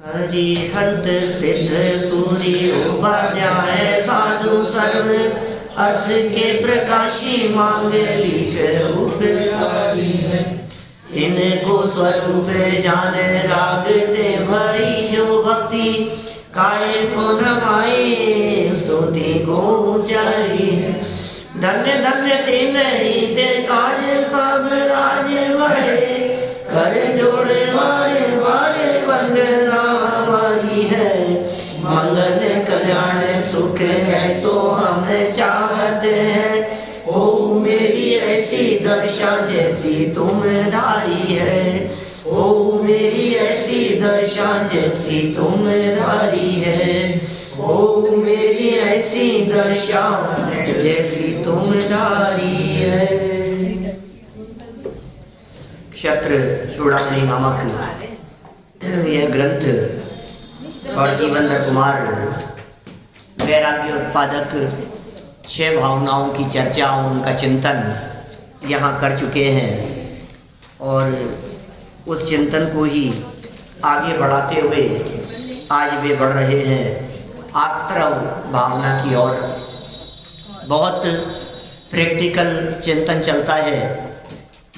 हरिहंत सिद्ध सूर्य उपाध्याय साधु सर्व अर्थ के प्रकाशी मांगलिक उपकारी है। इनको स्वरूप जान राग दे भई जो भक्ति काय को नमाए स्तुति को उचारी है। धन्य धन्य तेन ते काज सब राज भरे कर जोड़े मारे मारे वंदना हमारी है। मंगल कल्याण सुख ऐसो हम चाहते हैं। ओ मेरी ऐसी दशा जैसी तुम धारी है। ओ मेरी ऐसी दशा जैसी तुम धारी है। ओ मेरी ऐसी दशा जैसी तुम धारी है। क्षत्र चूड़ामणि नामक यह ग्रंथ और जीवनधर कुमार वैराग्य उत्पादक 6 भावनाओं की चर्चा, उनका चिंतन यहाँ कर चुके हैं और उस चिंतन को ही आगे बढ़ाते हुए आज वे बढ़ रहे हैं आश्रव भावना की ओर। बहुत प्रैक्टिकल चिंतन चलता है।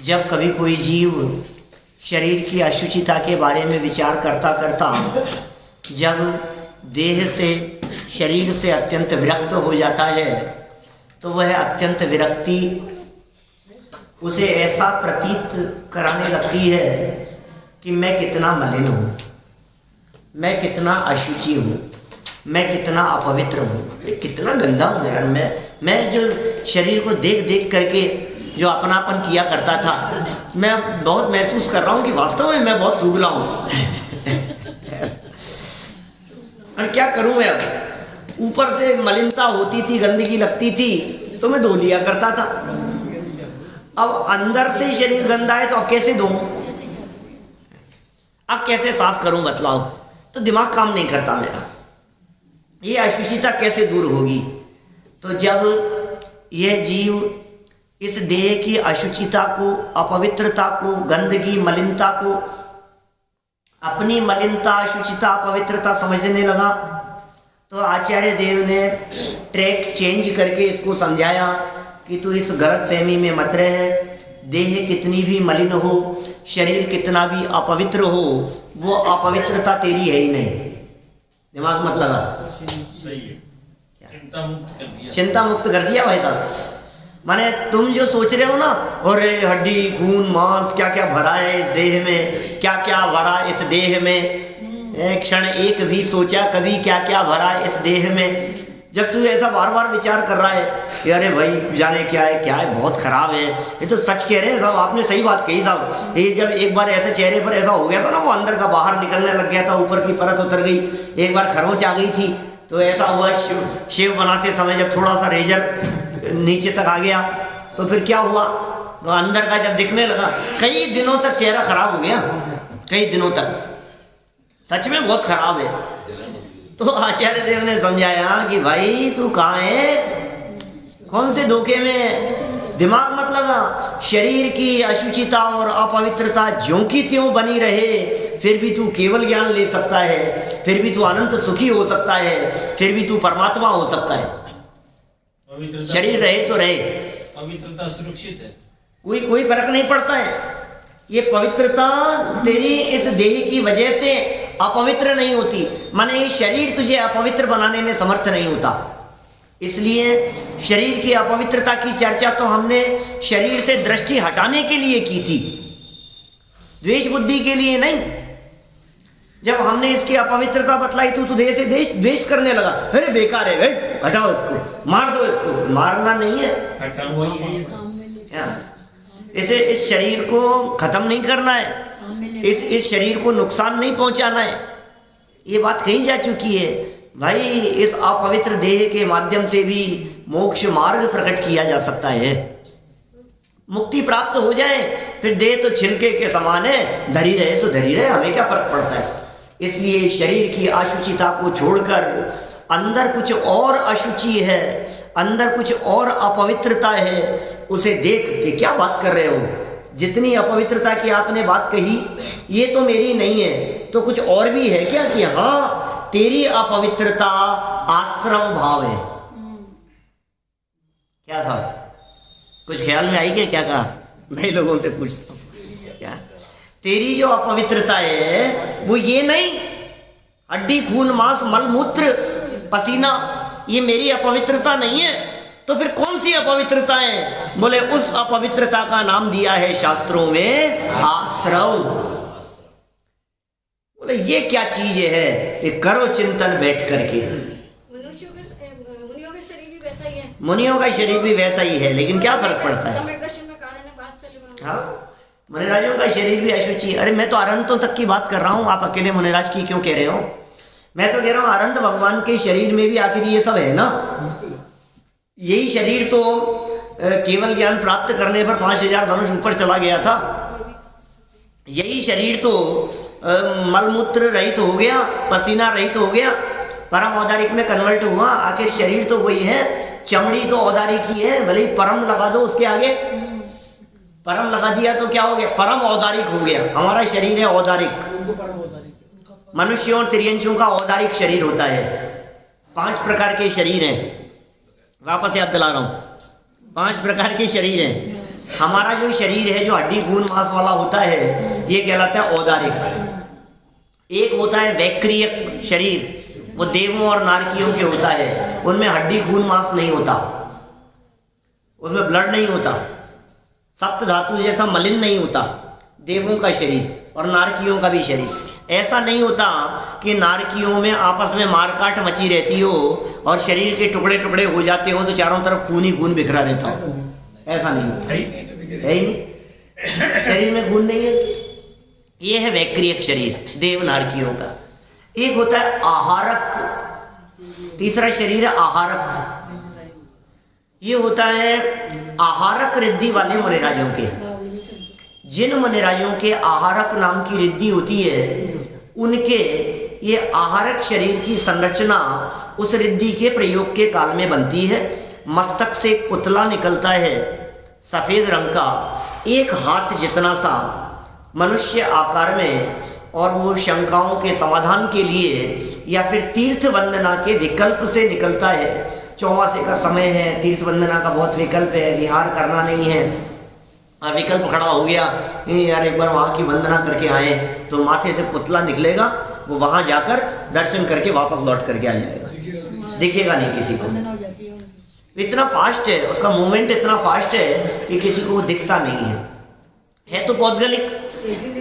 जब कभी कोई जीव शरीर की अशुचिता के बारे में विचार करता करता जब देह से, शरीर से अत्यंत विरक्त हो जाता है तो वह अत्यंत विरक्ति उसे ऐसा प्रतीत कराने लगती है कि मैं कितना मलिन हूँ, मैं कितना अशुचि हूँ, मैं कितना अपवित्र हूँ, मैं कितना गंदा हूँ यार। मैं जो शरीर को देख देख करके जो अपनापन किया करता था, मैं बहुत महसूस कर रहा हूँ कि वास्तव में मैं बहुत सुगला हूँ। और क्या करूँ मैं अब? ऊपर से मलिनता होती थी, गंदगी लगती थी तो मैं धो लिया करता था। अब अंदर से शरीर गंदा है तो अब कैसे धोऊं? अब कैसे साफ करूं बतलाओ? तो दिमाग काम नहीं करता मेरा। ये अशुचिता कैसे दूर होगी? तो जब यह जीव इस देह की अशुचिता को, अपवित्रता को, गंदगी, मलिनता को अपनी मलिनता, अशुचिता, अपवित्रता समझने लगा तो आचार्य देव ने ट्रैक चेंज करके इसको समझाया कि तू इस गलतफहमी में मत रह। देह कितनी भी मलिन हो, शरीर कितना भी अपवित्र हो, वो अपवित्रता तेरी है ही नहीं। दिमाग मत लगा। सही है। चिंता मुक्त कर दिया। चिंता मुक्त कर दिया भाई साहब। माने तुम जो सोच रहे हो ना, और हड्डी, खून, मांस क्या क्या भरा है इस देह में, क्या क्या भरा इस देह में, क्षण एक भी सोचा कभी क्या क्या भरा इस देह में? जब तू ऐसा बार बार विचार कर रहा है कि अरे भाई जाने क्या है, बहुत खराब है, ये तो सच कह रहे हैं साहब, आपने सही बात कही साहब। ये जब एक बार ऐसे चेहरे पर ऐसा हो गया था ना, वो अंदर का बाहर निकलने लग गया था, ऊपर की परत उतर गई, एक बार खरोंच आ गई थी तो ऐसा हुआ शेव बनाते समय जब थोड़ा सा रेजर नीचे तक आ गया तो फिर क्या हुआ, तो अंदर का जब दिखने लगा, कई दिनों तक चेहरा खराब हो गया, कई दिनों तक सच में बहुत खराब है। तो आचार्य देव ने समझाया कि भाई तू कहाँ है, कौन से धोखे में? दिमाग मत लगा। शरीर की अशुचिता और अपवित्रता ज्यों की त्यों बनी रहे, फिर भी तू केवल ज्ञान ले सकता है, फिर भी तू अनंत सुखी हो सकता है, फिर भी तू परमात्मा हो सकता है। शरीर रहे तो रहे, पवित्रता सुरक्षित है, कोई फर्क नहीं पड़ता है। ये पवित्रता तेरी इस देह की वजह से अपवित्र नहीं होती, माने ये शरीर तुझे अपवित्र बनाने में समर्थ नहीं होता। इसलिए शरीर की अपवित्रता की चर्चा तो हमने शरीर से दृष्टि हटाने के लिए की थी, द्वेष बुद्धि के लिए नहीं। जब हमने इसकी अपवित्रता बतलाई तो देह से द्वेष करने लगा, अरे बेकार है, हटाओ इसको, मार दो इसको। मारना नहीं है, इस शरीर को खत्म नहीं करना है, इस शरीर को नुकसान नहीं पहुंचाना है। ये बात कही जा चुकी है भाई। इस अपवित्र देह के माध्यम से भी मोक्ष मार्ग प्रकट किया जा सकता है, मुक्ति प्राप्त हो जाए, फिर देह तो छिलके के समान है, धरी रहे सो धरी रहे, हमें क्या फर्क पड़ता है। इसलिए शरीर की अशुचिता को छोड़कर अंदर कुछ और अशुचि है, अंदर कुछ और अपवित्रता है, उसे देख के क्या बात कर रहे हो, जितनी अपवित्रता की आपने बात कही ये तो मेरी नहीं है, तो कुछ और भी है क्या कि हाँ तेरी अपवित्रता आश्रव भाव है? क्या साहब कुछ ख्याल में आई क्या कहा? नए लोगों से पूछता हूँ, क्या तेरी जो अपवित्रता है वो ये नहीं हड्डी खून मांस मल मूत्र पसीना, ये मेरी अपवित्रता नहीं है। तो फिर कौन सी अपवित्रता है? बोले उस अपवित्रता का नाम दिया है शास्त्रों में आश्रव। बोले ये क्या चीज है? ये करो चिंतन बैठ करके। मुनियों का शरीर भी वैसा ही है। मुनियों का शरीर भी वैसा ही है, लेकिन क्या फर्क पड़ता है? हाँ, मुनिराजों का शरीर भी अशुचि। अरे मैं तो अरंतों तक की बात कर रहा हूँ, आप अकेले मुनिराज की क्यों कह रहे हो? मैं तो कह रहा हूँ अरंत भगवान के शरीर में भी आखिर ये सब है ना। यही शरीर तो केवल ज्ञान प्राप्त करने पर 5000 धनुष ऊपर चला गया था। यही शरीर तो मलमूत्र रहित हो गया, पसीना रहित हो गया, परम औदारिक में कन्वर्ट हुआ। आखिर शरीर तो वही है, चमड़ी तो औदारिक ही है। भले ही परम लगा दो उसके आगे, परम लगा दिया तो क्या हो गया? परम औदारिक हो गया। हमारा शरीर है औदारिक। मनुष्यों और त्रियंशियों का औदारिक शरीर होता है। 5 प्रकार के शरीर हैं, वापस याद दिला रहा हूँ। 5 प्रकार के शरीर हैं। हमारा जो शरीर है जो हड्डी खून मांस वाला होता है ये कहलाता है औदारिक। एक होता है वैक्रियक शरीर, वो देवों और नारकियों के होता है। उनमें हड्डी खून मांस नहीं होता, उसमें ब्लड नहीं होता, सप्त धातु जैसा मलिन नहीं होता। देवों का शरीर और नारकियों का भी शरीर ऐसा नहीं होता कि नारकियों में आपस में मारकाट मची रहती हो और शरीर के टुकड़े टुकड़े हो जाते हो तो चारों तरफ खून ही खून बिखरा रहता हो। ऐसा नहीं होता, है ही नहीं। शरीर में खून नहीं है। ये है वैक्रियक शरीर देव नारकियों का। एक होता है आहारक, तीसरा शरीर है आहारक। ये होता है आहारक रिद्धि वाले मुनिराजों के। जिन मुनिराजों के आहारक नाम की रिद्धि होती है उनके ये आहारक शरीर की संरचना उस रिद्धि के प्रयोग के काल में बनती है। मस्तक से एक पुतला निकलता है सफेद रंग का, 1 हाथ जितना सा, मनुष्य आकार में, और वो शंकाओं के समाधान के लिए या फिर तीर्थ वंदना के विकल्प से निकलता है। चौमासे का समय है, तीर्थ वंदना का बहुत विकल्प है, विहार करना नहीं है और विकल्प खड़ा हो गया यार एक बार वहाँ की वंदना करके आए, तो माथे से पुतला निकलेगा, वो वहाँ जाकर दर्शन करके वापस लौट करके आ जाएगा, दिखेगा नहीं किसी को। इतना फास्ट है उसका मूवमेंट, इतना फास्ट है कि किसी को वो दिखता नहीं है तो पौद्गलिक,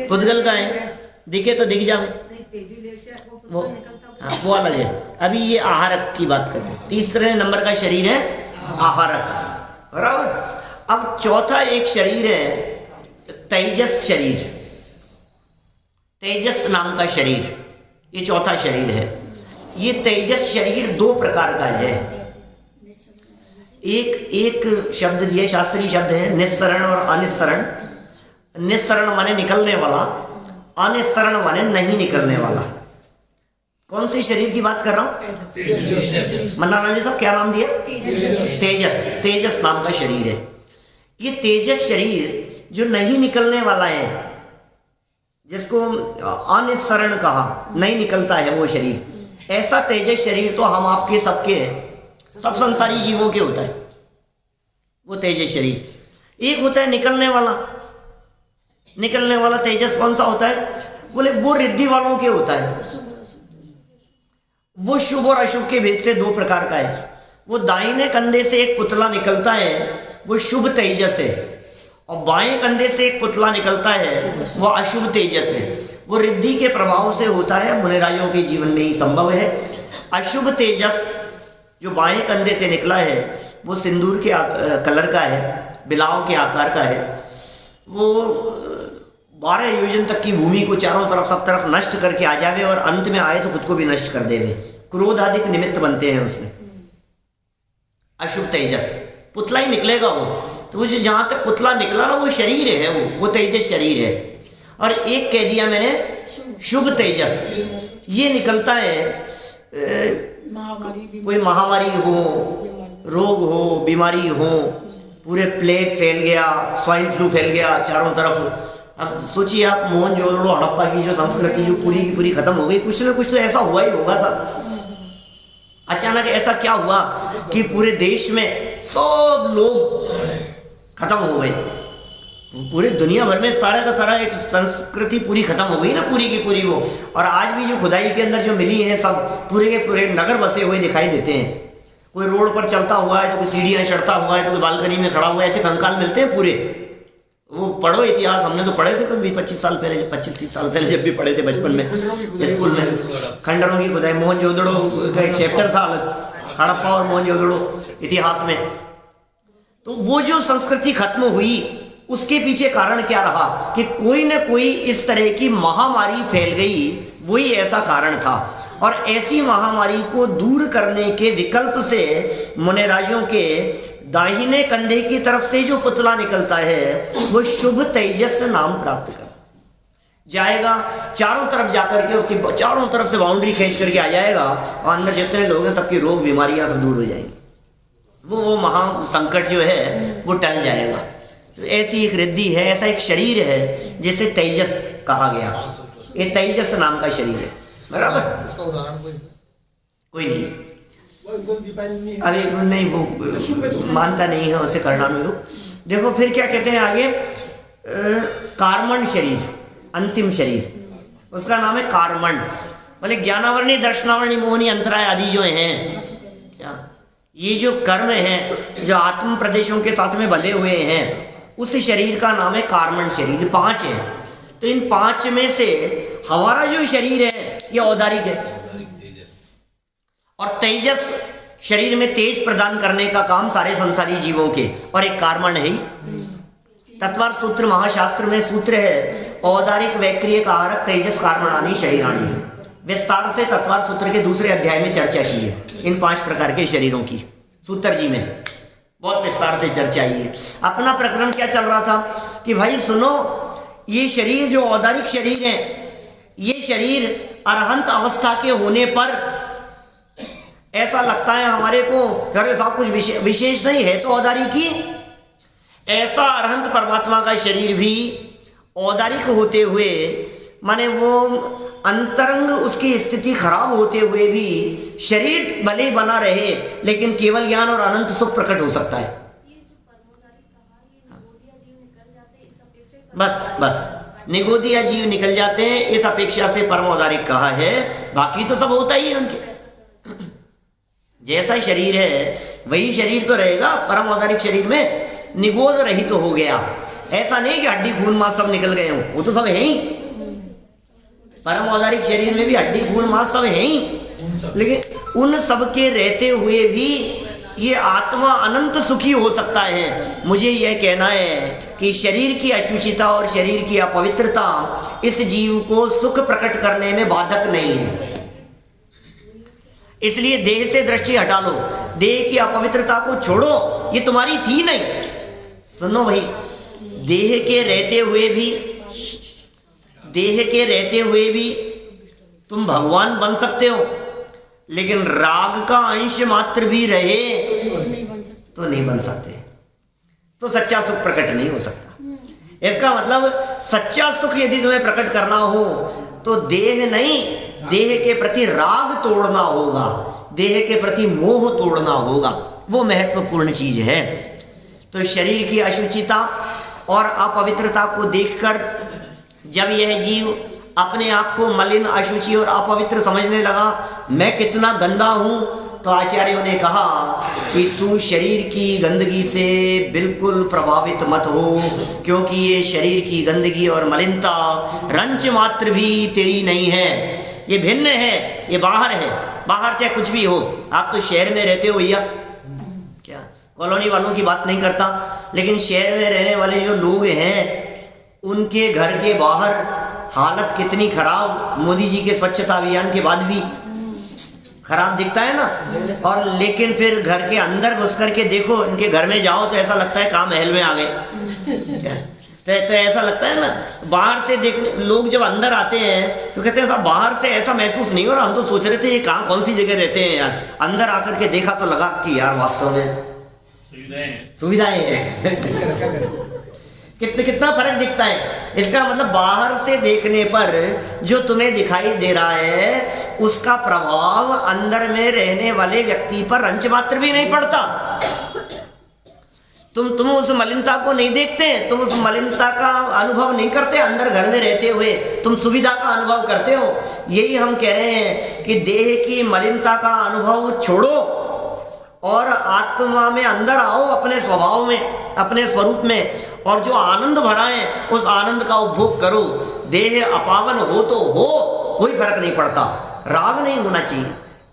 पुद्गल का है, दिखे तो दिख जावे वो, हाँ, वो अलग है। अभी ये आहारक की बात करें। तीसरे नंबर का शरीर है आहारक, बराबर। अब चौथा एक शरीर है तेजस शरीर, तेजस नाम का शरीर, ये चौथा शरीर है। ये तेजस शरीर 2 प्रकार का है। एक शब्द दिए, शास्त्रीय शब्द है निस्सरण और अनिस्सरण। निस्सरण माने निकलने वाला, अनिस्सरण माने नहीं निकलने वाला। कौन से शरीर की बात कर रहा हूं? मन्ना रानी साहब क्या नाम दिया? तेजस। तेजस नाम का शरीर है। ये तेजस शरीर जो नहीं निकलने वाला है, जिसको अनिस्सरण कहा, नहीं निकलता है वो शरीर, ऐसा तेजस शरीर तो हम आपके सबके हैं, सब संसारी जीवों के होता है वो तेजस शरीर। एक होता है निकलने वाला। निकलने वाला तेजस कौन सा होता है? बोले वो रिद्धि वालों के होता है। वो शुभ और अशुभ के भेद से 2 प्रकार का है। वो दाहिने कंधे से एक पुतला निकलता है, वो शुभ तेजस है, और बाएं कंधे से एक पुतला निकलता है, वो अशुभ तेजस है। वो रिद्धि के प्रभाव से होता है, मुनिराजों के जीवन में ही संभव है। अशुभ तेजस जो बाएं कंधे से निकला है वो सिंदूर के कलर का है, बिलाव के आकार का है। वो 12 योजन तक की भूमि को चारों तरफ सब तरफ नष्ट करके आ जावे और अंत में आए तो खुद को भी नष्ट कर देवे। क्रोध आदि निमित्त बनते हैं उसमें। अशुभ तेजस पुतला ही निकलेगा वो, तो वो जो जहां तक पुतला निकला ना वो शरीर है, वो तेजस शरीर है। और एक कह दिया मैंने शुभ तेजस, ये निकलता है कोई महामारी हो, रोग हो, बीमारी हो, पूरे प्लेग फैल गया, स्वाइन फ्लू फैल गया चारों तरफ, अब सोचिए आप, मोहनजोदड़ो हड़प्पा की जो संस्कृति जो पूरी की पूरी खत्म हो गई, कुछ ना कुछ तो ऐसा हुआ ही होगा सब। अचानक ऐसा क्या हुआ कि पूरे देश में सब लोग खत्म हो गए, पूरे दुनिया भर में सारा का सारा एक संस्कृति पूरी खत्म हो गई ना, पूरी की पूरी वो। और आज भी जो खुदाई के अंदर जो मिली है सब पूरे के पूरे नगर बसे हुए दिखाई देते हैं। कोई रोड पर चलता हुआ है तो कोई सीढ़ियाँ चढ़ता हुआ है तो कोई बालकनी में खड़ा हुआ है, ऐसे कंकाल मिलते हैं पूरे। वो पढ़ो इतिहास, हमने तो पढ़े थे कभी 25 साल पहले, 25-30 साल पहले जब भी पढ़े थे बचपन में स्कूल में, खंडरों की खुदाई। मोहनजोदड़ो का एक चैप्टर था अलग, हड़प्पा और मोहनजोदड़ो इतिहास में। तो वो जो संस्कृति खत्म हुई उसके पीछे कारण क्या रहा कि कोई ना कोई इस तरह की महामारी फैल गई, वही ऐसा कारण था। और ऐसी महामारी को दूर करने के विकल्प से मुनिराजों के दाहिने कंधे की तरफ से जो पुतला निकलता है वो शुभ तेजस नाम प्राप्त कर जाएगा, चारों तरफ जाकर के उसकी चारों तरफ से बाउंड्री खींच करके आ जाएगा और अंदर जितने लोग हैं सबकी रोग बीमारियां सब दूर हो जाएंगी, वो महा संकट जो है वो टल जाएगा। तो ऐसी एक रिद्धि है, ऐसा एक शरीर है जिसे तेजस कहा गया। ये तेजस नाम का शरीर है, बराबर। इसका उदाहरण कोई नहीं, अरे नहीं, वो मानता नहीं है उसे करना में लोग। देखो फिर क्या कहते हैं आगे, कार्मण शरीर, अंतिम शरीर, उसका नाम है कार्मण। बोले ज्ञानावरणी, दर्शनावरणी, मोहनी, अंतराय आदि जो हैं, क्या ये जो कर्म हैं जो आत्म प्रदेशों के साथ में बंधे हुए हैं, उस शरीर का नाम है कार्मण शरीर। 5 है। तो इन 5 में से हमारा जो शरीर है ये औदारिक है, और तेजस शरीर में तेज प्रदान करने का काम सारे संसारी जीवों के, और एक कार्मण है। तत्वार सूत्र महाशास्त्र में सूत्र है, औदारिक वैक्रिय कारक तेजस कार्मणानि शरीराणि। विस्तार से तत्वार सूत्र के दूसरे अध्याय में चर्चा की है इन 5 प्रकार के शरीरों की, सूत्र जी में बहुत विस्तार से चर्चा ही है। अपना प्रकरण क्या चल रहा था कि भाई सुनो, ये शरीर जो औदारिक शरीर है, ये शरीर अरहंत अवस्था के होने पर ऐसा लगता है हमारे को अरे साहब कुछ विशेष नहीं है तो औदारिक ही। ऐसा अरहंत परमात्मा का शरीर भी औदारिक होते हुए, माने वो अंतरंग उसकी स्थिति खराब होते हुए भी शरीर भले बना रहे, लेकिन केवल ज्ञान और अनंत सुख प्रकट हो सकता है। बस निगोदिया जीव निकल जाते हैं, इस अपेक्षा से परम औदारिक कहा है। बाकी तो सब होता ही है उनके, जैसा शरीर है वही शरीर तो रहेगा। परम औदारिक शरीर में निगोद रहित तो हो गया, ऐसा नहीं कि हड्डी खून मांस सब निकल गए हों, वो तो सब है ही। परम औदारिक शरीर में भी हड्डी खून मांस सब है ही, लेकिन उन सब के रहते हुए भी ये आत्मा अनंत सुखी हो सकता है। मुझे यह कहना है कि शरीर की अशुचिता और शरीर की अपवित्रता इस जीव को सुख प्रकट करने में बाधक नहीं है। इसलिए देह से दृष्टि हटा लो, देह की अपवित्रता को छोड़ो, ये तुम्हारी थी नहीं। सुनो भाई, देह के रहते हुए भी तुम भगवान बन सकते हो, लेकिन राग का अंश मात्र भी रहे तो नहीं बन सकते, तो सच्चा सुख प्रकट नहीं हो सकता। इसका मतलब सच्चा सुख यदि तुम्हें प्रकट करना हो तो देह नहीं, देह के प्रति राग तोड़ना होगा, देह के प्रति मोह तोड़ना होगा, वो महत्वपूर्ण चीज है। तो शरीर की अशुचिता और अपवित्रता को देखकर जब यह जीव अपने आप को मलिन, अशुचि और अपवित्र समझने लगा, मैं कितना गंदा हूं, तो आचार्यों ने कहा कि तू शरीर की गंदगी से बिल्कुल प्रभावित मत हो, क्योंकि ये शरीर की गंदगी और मलिनता रंच मात्र भी तेरी नहीं है, ये भिन्न है, ये बाहर है। बाहर चाहे कुछ भी हो, आप तो शहर में रहते हो भैया, क्या कॉलोनी वालों की बात नहीं करता, लेकिन शहर में रहने वाले जो लोग हैं उनके घर के बाहर हालत कितनी खराब, मोदी जी के स्वच्छता अभियान के बाद भी खराब दिखता है ना। और लेकिन फिर घर के अंदर घुस करके देखो, इनके घर में जाओ तो ऐसा लगता है कहाँ महल में आ गए। तो ऐसा लगता है ना, बाहर से देखने लोग जब अंदर आते हैं तो कहते हैं साहब बाहर से ऐसा महसूस नहीं हो रहा, हम तो सोच रहे थे ये कहाँ कौन सी जगह रहते हैं यार, अंदर आकर के देखा तो लगा कि यार वास्तव में सुविधाएं हैं। कितना फर्क दिखता है। इसका मतलब बाहर से देखने पर जो तुम्हें दिखाई दे रहा है उसका प्रभाव अंदर में रहने वाले व्यक्ति पर अंश मात्र भी नहीं पड़ता। तुम उस मलिनता को नहीं देखते, तुम उस मलिनता का अनुभव नहीं करते। अंदर घर में रहते हुए तुम सुविधा का अनुभव करते हो। यही हम कह रहे हैं कि देह की मलिनता का अनुभव छोड़ो और आत्मा में अंदर आओ, अपने स्वभाव में, अपने स्वरूप में, और जो आनंद भरा है उस आनंद का उपभोग करो। देह अपावन हो तो हो, कोई फर्क नहीं पड़ता, राग नहीं होना चाहिए।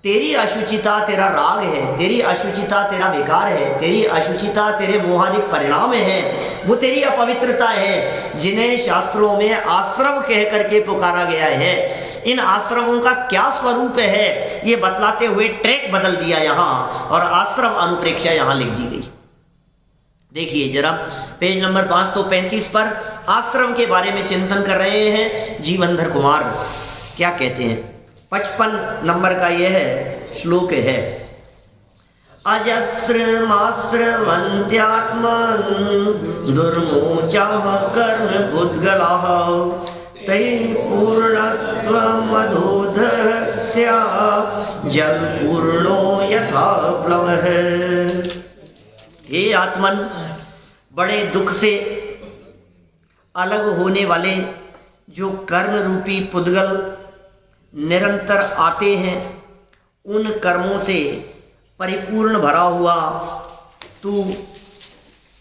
तेरी अशुचिता तेरा राग है, तेरी अशुचिता तेरा विकार है, तेरी अशुचिता तेरे मोहादिक परिणाम है, वो तेरी अपवित्रता है जिन्हें शास्त्रों में आश्रव कह करके पुकारा गया है। इन आश्रवों का क्या स्वरूप है ये बतलाते हुए ट्रैक बदल दिया यहाँ, और आश्रव अनुप्रेक्षा यहाँ लिख दी गई। देखिए जरा पेज नंबर 535 पर आश्रम के बारे में चिंतन कर रहे हैं जीवनधर कुमार। क्या कहते हैं? 55 नंबर का यह श्लोक है। अजस्रमास्रवन्त्यात्मन् दुर्मोचाः कर्म भूतगलाः तैः पूर्णस्त्वमधोधस्य जलपूर्णो यथा प्लवः। हे आत्मन, बड़े दुख से अलग होने वाले जो कर्म रूपी पुद्गल निरंतर आते हैं, उन कर्मों से परिपूर्ण भरा हुआ तू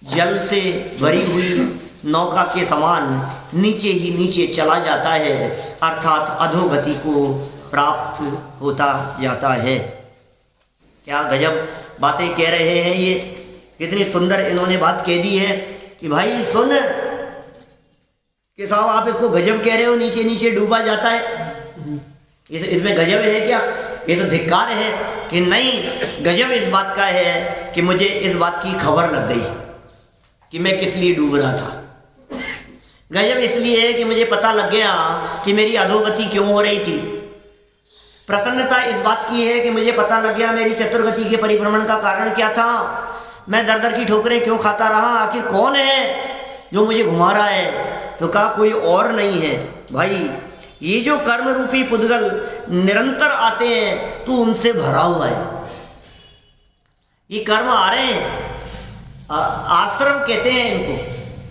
जल से भरी हुई नौका के समान नीचे ही नीचे चला जाता है, अर्थात अधोगति को प्राप्त होता जाता है। क्या गजब बातें कह रहे हैं ये, कितनी सुंदर इन्होंने बात कह दी है कि भाई सुन कि साहब आप इसको गजब कह रहे हो, नीचे नीचे डूबा जाता है, इसमें गजब है क्या? ये तो धिक्कार है कि नहीं, गजब इस बात का है कि मुझे इस बात की खबर लग गई कि मैं किस लिए डूब रहा था। गजब इसलिए है कि मुझे पता लग गया कि मेरी अधोगति क्यों हो रही थी। प्रसन्नता इस बात की है कि मुझे पता लग गया मेरी चतुर्गति के परिभ्रमण का कारण क्या था, मैं दर दर की ठोकरें क्यों खाता रहा, आखिर कौन है जो मुझे घुमा रहा है? तो कहा कोई और नहीं है भाई, ये जो कर्म रूपी पुद्गल निरंतर आते हैं तू उनसे भरा हुआ है। ये कर्म आ रहे हैं, आश्रव कहते हैं इनको,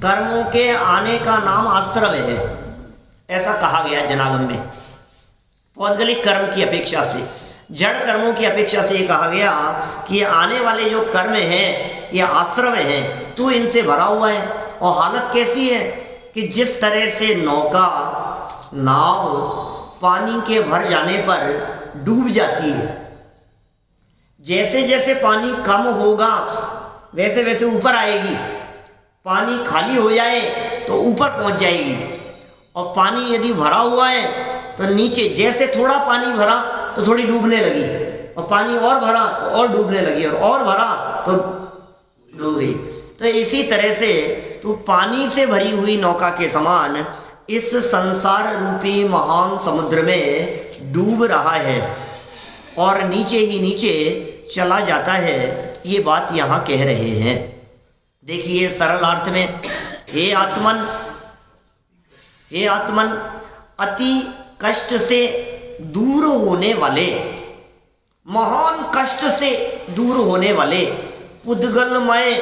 कर्मों के आने का नाम आश्रव है, ऐसा कहा गया जनागम में। पौद्गलिक कर्म की अपेक्षा से, जड़ कर्मों की अपेक्षा से ये कहा गया कि आने वाले जो कर्म हैं ये आश्रव हैं, तू इनसे भरा हुआ है। और हालत कैसी है कि जिस तरह से नौका, नाव पानी के भर जाने पर डूब जाती है, जैसे जैसे पानी कम होगा वैसे वैसे ऊपर आएगी, पानी खाली हो जाए तो ऊपर पहुंच जाएगी, और पानी यदि भरा हुआ है तो नीचे, जैसे थोड़ा पानी भरा तो थोड़ी डूबने लगी, और पानी और भरा तो और डूबने लगी, और भरा तो डूब गई। तो इसी तरह से तू पानी से भरी हुई नौका के समान इस संसार रूपी महान समुद्र में डूब रहा है और नीचे ही नीचे चला जाता है, ये बात यहाँ कह रहे हैं। देखिए सरल अर्थ में, हे आत्मन, हे आत्मन, अति कष्ट से दूर होने वाले, महान कष्ट से दूर होने वाले पुद्गलमय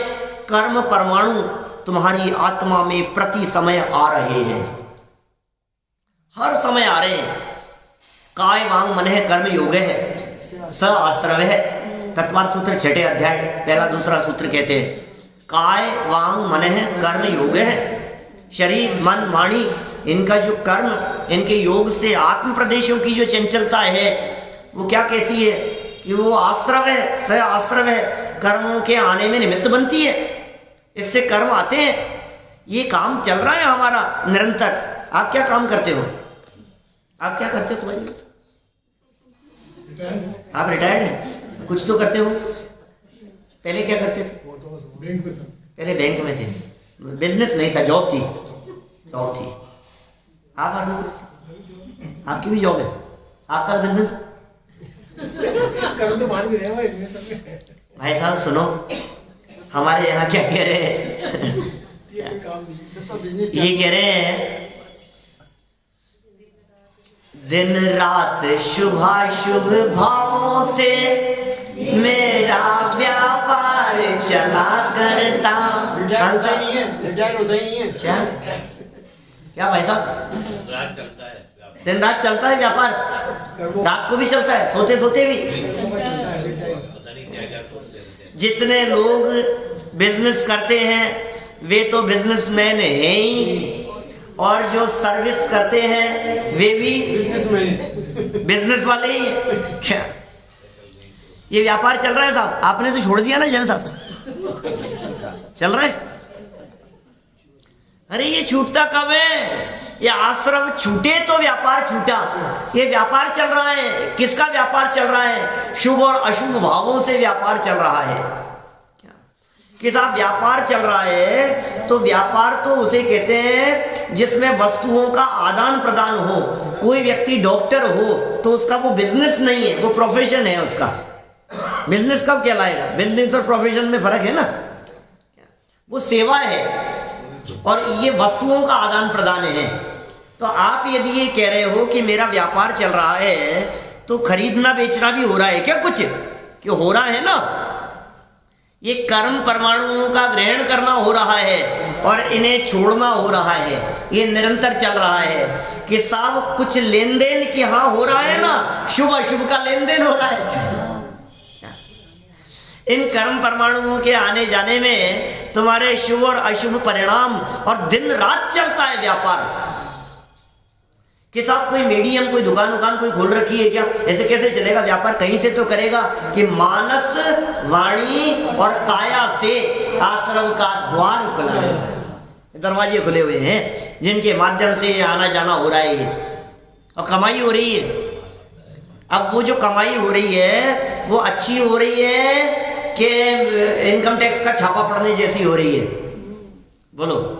कर्म परमाणु तुम्हारी आत्मा में प्रति समय आ रहे हैं, हर समय आ रहे हैं। काय वांग मन है कर्म योग है, स आश्रव है। तत्वार सूत्र 6 अध्याय 1-2 सूत्र कहते हैं काय वांग मन है कर्म योग है। शरीर मन वाणी इनका जो कर्म, इनके योग से आत्म प्रदेशों की जो चंचलता है वो क्या कहती है कि वो आश्रव है, स आश्रव है, कर्मों के आने में निमित्त बनती है, इससे कर्म आते हैं। ये काम चल रहा है हमारा निरंतर। आप क्या काम करते हो? आप क्या करते हो समझिए? आप रिटायर्ड हैं, कुछ तो करते हो। पहले क्या करते थे? पहले बैंक में थे, बिजनेस नहीं था, जॉब थी। आप आपकी भी जॉब है, आपका बिजनेस। कर्म तो मान भी रहे हैं भाई साहब सुनो, हमारे यहाँ क्या कह रहे हैं ये कह रहे हैं दिन रात शुभाशुभ भावों से मेरा व्यापार चला करता। रिटायर होता ही नहीं है। क्या क्या भाई साहब? रात चलता है व्यापार। दिन रात चलता है व्यापार, रात को भी चलता है, सोते सोते भी। पता नहीं क्या क्या सोचते रहते हैं। जितने लोग बिजनेस करते हैं वे तो बिजनेसमैन हैं ही, और जो सर्विस करते हैं वे भी बिजनेस वाले ही हैं। क्या ये व्यापार चल रहा है साहब? आपने तो छोड़ दिया ना जैन साहब, चल रहा है? अरे ये छूटता कब है? ये आश्रम छूटे तो व्यापार छूटा। ये व्यापार चल रहा है, किसका व्यापार चल रहा है? शुभ और अशुभ भावों से व्यापार चल रहा है। कि साहब व्यापार चल रहा है तो व्यापार तो उसे कहते हैं जिसमें वस्तुओं का आदान प्रदान हो। कोई व्यक्ति डॉक्टर हो तो उसका वो बिजनेस नहीं है, वो प्रोफेशन है उसका। बिजनेस कब कहलाएगा? बिजनेस और प्रोफेशन में फर्क है ना, वो सेवा है और ये वस्तुओं का आदान प्रदान है। तो आप यदि ये कह रहे हो कि मेरा व्यापार चल रहा है तो खरीदना बेचना भी हो रहा है क्या? कुछ क्यों हो रहा है ना, ये कर्म परमाणुओं का ग्रहण करना हो रहा है और इन्हें छोड़ना हो रहा है। ये निरंतर चल रहा है कि साहब कुछ लेन देन की हाँ हो रहा है ना, शुभ अशुभ का लेन देन हो रहा है। इन कर्म परमाणुओं के आने जाने में तुम्हारे शुभ और अशुभ परिणाम, और दिन रात चलता है व्यापार। कि साहब कोई मीडियम, कोई दुकान कोई खोल रखी है क्या? ऐसे कैसे चलेगा व्यापार? कहीं से तो करेगा कि मानस वाणी और काया से आश्रम का द्वार खुला है, दरवाजे खुले हुए हैं जिनके माध्यम से आना जाना हो रहा है और कमाई हो रही है। अब वो जो कमाई हो रही है वो अच्छी हो रही है कि इनकम टैक्स का छापा पड़ने जैसी हो रही है? बोलो,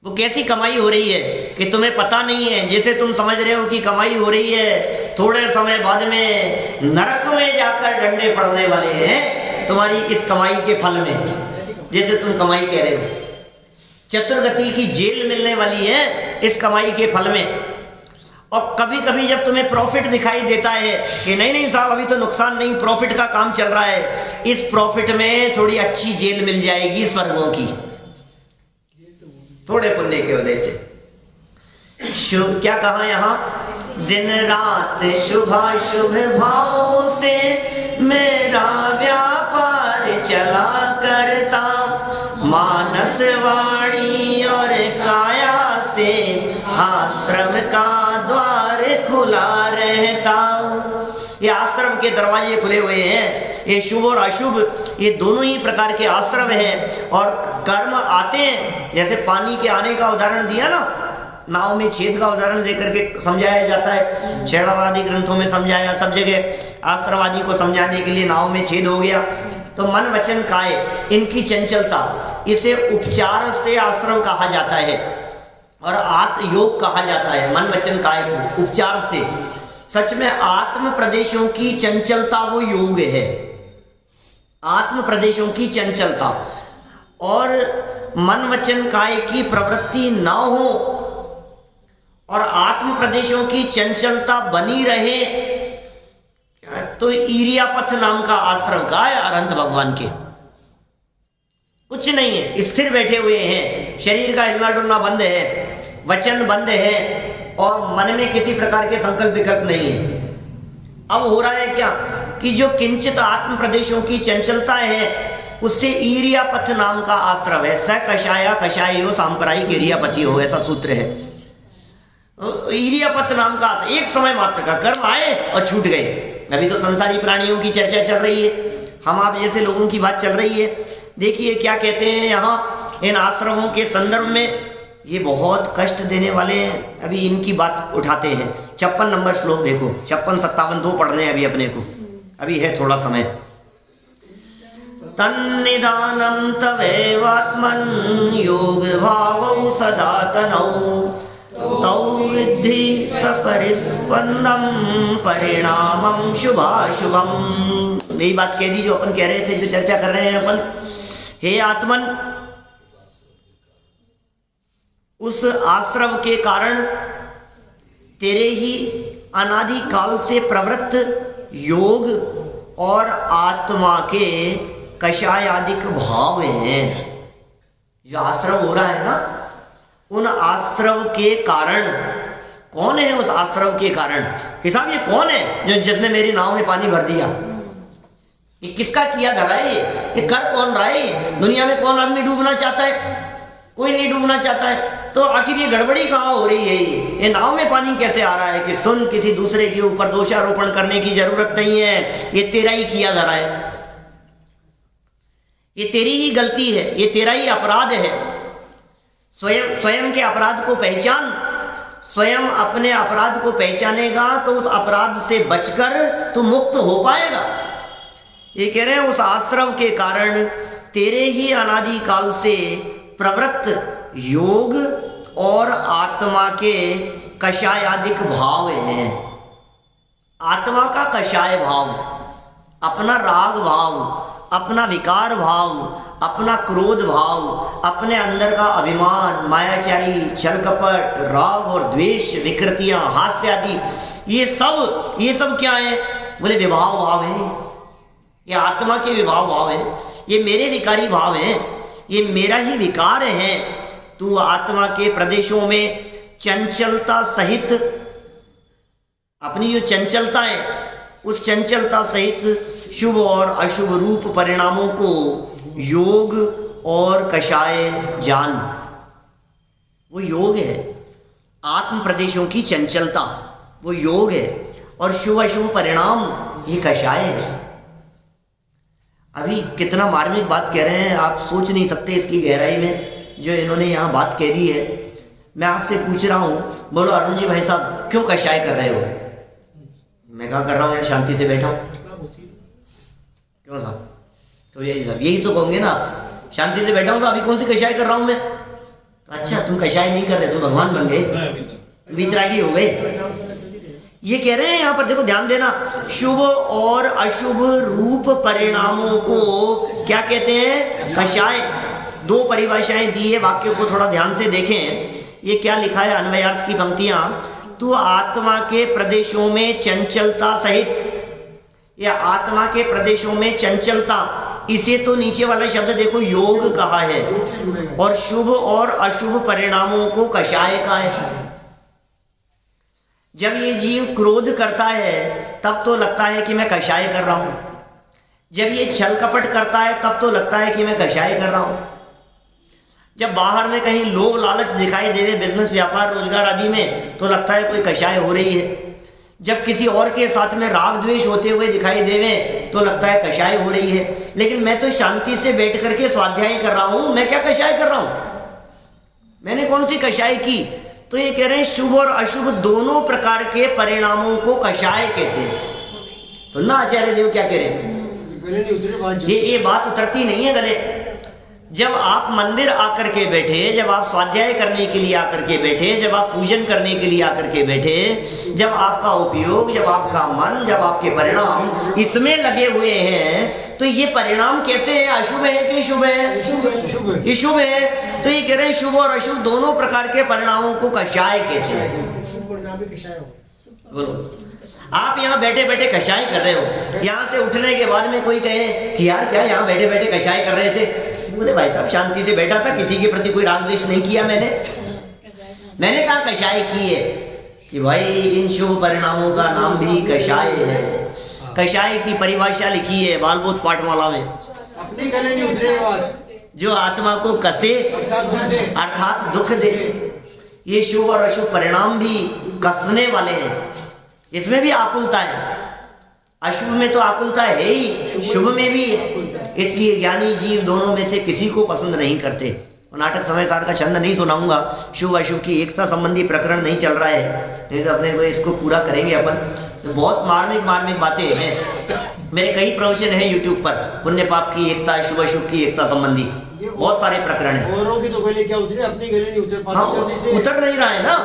वो कैसी कमाई हो रही है कि तुम्हें पता नहीं है? जैसे तुम समझ रहे हो कि कमाई हो रही है, थोड़े समय बाद में नरक में जाकर डंडे पड़ने वाले हैं तुम्हारी इस कमाई के फल में। जैसे तुम कमाई कह रहे हो, चतुर्गति की जेल मिलने वाली है इस कमाई के फल में। और कभी कभी जब तुम्हें प्रॉफिट दिखाई देता है कि नहीं साहब अभी तो नुकसान नहीं, प्रॉफिट का काम चल रहा है, इस प्रॉफिट में थोड़ी अच्छी जेल मिल जाएगी स्वर्गों की, थोड़े पुण्य की वजह से। शुभ क्या कहा यहाँ? दिन रात शुभाशुभ भावों से मेरा व्यापार चला करता, मानस वाणी और काया से आश्रम का द्वार खुला रहता। ये आश्रम के दरवाजे खुले हुए हैं। ये शुभ और अशुभ ये दोनों ही प्रकार के आश्रम हैं और कर्म आते हैं। जैसे पानी के आने का उदाहरण दिया ना, नाव में छेद का उदाहरण देकर के समझाया जाता है, शैणव आदि ग्रंथों में समझाया, सब जगह आश्रम आदि को समझाने के लिए नाव में छेद हो गया। तो मन वचन काय इनकी चंचलता, इसे उपचार से आश्रम कहा जाता है और आत्म योग कहा जाता है। मन वचन काय को उपचार से, सच में आत्म प्रदेशों की चंचलता वो योग है। आत्म प्रदेशों की चंचलता और मन वचन काय की प्रवृत्ति न हो और आत्म प्रदेशों की चंचलता बनी रहे, तो ईरियापथ नाम का आश्रम का है अरहंत भगवान के। कुछ नहीं है, स्थिर बैठे हुए हैं, शरीर का हिलना डुलना बंद है, वचन बंद है और मन में किसी प्रकार के संकल्प विकल्प नहीं है। अब हो रहा है क्या कि जो किंचित आत्म प्रदेशों की चंचलता है उससे ईरियापथ नाम का आश्रम है। स कषाया कषायो सांप्रदायिक ईरियापथी हो, ऐसा सूत्र है। ईरियापथ नाम का एक समय मात्र का कर्म आए और छूट गए। अभी तो संसारी प्राणियों की चर्चा चल रही है, हम आप जैसे लोगों की बात चल रही है। देखिए क्या कहते हैं यहाँ इन आश्रमों के संदर्भ में, ये बहुत कष्ट देने वाले हैं। अभी इनकी बात उठाते हैं। 56 नंबर श्लोक देखो, 56 57 दो पढ़ने हैं अभी अपने को, अभी है थोड़ा समय। तन्निदानं तवैवात्मन् योग भावौ सदा तनौ तौ विद्धि सपरिस्पंदं परिणामं शुभाशुभम्। यही बात कह दी जो अपन कह रहे थे, जो चर्चा कर रहे हैं अपन। हे आत्मन, उस आश्रव के कारण तेरे ही अनादि काल से प्रवृत्त योग और आत्मा के कषायादिक भाव हैं। जो आश्रव हो रहा है ना, उन आश्रव के कारण, कौन है उस आश्रव के कारण? हिसाब ये कौन है जो जिसने मेरी नाव में पानी भर दिया? ये किसका किया धरा है? ये कर कौन रहा है? दुनिया में कौन आदमी डूबना चाहता है? कोई नहीं डूबना चाहता है। तो आखिर ये गड़बड़ी कहाँ हो रही है? ये नाव में पानी कैसे आ रहा है? कि सुन, किसी दूसरे के ऊपर दोषारोपण करने की जरूरत नहीं है, ये तेरा ही किया धरा है, ये तेरी ही गलती है, ये तेरा ही अपराध है। स्वयं के अपराध को पहचान। स्वयं अपने अपराध को पहचानेगा तो उस अपराध से बचकर तू मुक्त हो पाएगा। ये कह रहे हैं उस आश्रव के कारण तेरे ही अनादि काल से प्रवृत्त योग और आत्मा के कषायादिक भाव हैं। आत्मा का कषाय भाव, अपना राग भाव, अपना विकार भाव, अपना क्रोध भाव, अपने अंदर का अभिमान, मायाचारी, छल कपट, राग और द्वेष, विकृतियां, हास्य आदि, ये सब क्या है? बोले विभाव भाव है। ये आत्मा के विभाव भाव है, ये मेरे विकारी भाव हैं, ये मेरा ही विकार है। तू आत्मा के प्रदेशों में चंचलता सहित, अपनी जो चंचलता है उस चंचलता सहित शुभ और अशुभ रूप परिणामों को योग और कषाय जान। वो योग है, आत्म प्रदेशों की चंचलता वो योग है, और शुभ अशुभ परिणाम ये कषाय है। अभी कितना मार्मिक बात कह रहे हैं, आप सोच नहीं सकते इसकी गहराई में जो इन्होंने यहाँ बात कह दी है। मैं आपसे पूछ रहा हूँ, बोलो अरुण जी भाई साहब क्यों कषाय कर रहे हो? मैं क्या कर रहा हूँ, यहाँ शांति से बैठा हूँ। क्यों साहब? तो यही सब यही तो कहोगे ना, शांति से बैठा हूँ तो अभी कौन सी कषाय कर रहा हूँ मैं? तो अच्छा, तुम कषाय नहीं कर रहे, तुम भगवान बन गए, वितरागी हो गए। ये कह रहे हैं यहाँ पर, देखो ध्यान देना, शुभ और अशुभ रूप परिणामों को क्या कहते हैं? कषाय। दो परिभाषाएं दी है, वाक्य को थोड़ा ध्यान से देखें। ये क्या लिखा है, अन्वयार्थ की पंक्तियां। तू आत्मा के प्रदेशों में चंचलता सहित, या आत्मा के प्रदेशों में चंचलता, इसे तो नीचे वाला शब्द देखो योग कहा है, और शुभ और अशुभ परिणामों को कषाय का है। जब ये जीव क्रोध करता है तब तो लगता है कि मैं कषाय कर रहा हूं, जब ये छल कपट करता है तब तो लगता है कि मैं कषाय कर रहा हूं, जब बाहर में कहीं लोभ लालच दिखाई देवे बिजनेस व्यापार रोजगार आदि में तो लगता है कोई कषाय हो रही है, जब किसी और के साथ में राग द्वेष होते हुए दिखाई देवे तो लगता है कषाय हो रही है। लेकिन मैं तो शांति से बैठ करके स्वाध्याय कर रहा हूं, मैं क्या कषाय कर रहा हूं? मैंने कौन सी कषाय की? तो ये कह रहे हैं शुभ और अशुभ दोनों प्रकार के परिणामों को कषाय कहते हैं। सुनना आचार्य देव क्या कह रहे हैं, ये बात उतरती नहीं है गले। जब आप मंदिर आकर के बैठे, जब आप स्वाध्याय करने के लिए आकर के बैठे, जब आप पूजन करने के लिए आकर के बैठे, जब आपका उपयोग, जब आपका मन, जब आपके परिणाम इसमें लगे हुए हैं, तो ये परिणाम कैसे है? अशुभ है कि शुभ है? ये शुभ है। तो ये कह रहे हैं शुभ और अशुभ दोनों प्रकार के परिणामों को कषाय कहते हैं। बोलो, आप यहाँ बैठे बैठे कषाय कर रहे हो, यहाँ से उठने के बाद में कोई कहे कि यार क्या यहाँ बैठे बैठे कषाय कर रहे थे? बोले भाई साहब शांति से बैठा था, किसी के प्रति कोई राग द्वेष नहीं किया मैंने कहा कषाय की है कि भाई इन शुभ परिणामों का नाम भी कषाय है। कषाय की परिभाषा लिखी है बालबोध पाठमाला में, अपनी गले नहीं उतरे बात, जो आत्मा को कसे अर्थात दुख दे। ये शुभ और अशुभ परिणाम भी कसने वाले हैं, इसमें भी आकुलता है। अशुभ में तो आकुलता है ही, शुभ में भी है। इसलिए ज्ञानी जीव दोनों में से किसी को पसंद नहीं करते। नाटक समय सार का छंद नहीं सुनाऊंगा, शुभ अशुभ की एकता संबंधी प्रकरण नहीं चल रहा है, नहीं तो अपने को इसको पूरा करेंगे अपन। तो बहुत मार्मिक बातें हैं। मेरे कई प्रवचन हैं यूट्यूब पर, पुण्य पाप की एकता, शुभ अशुभ की एकता संबंधी बहुत सारे प्रकरण हैं। औरों की तो गले क्या उतरे, अपनी गले नहीं उतर पाते। हाँ, उतर नहीं रहा है ना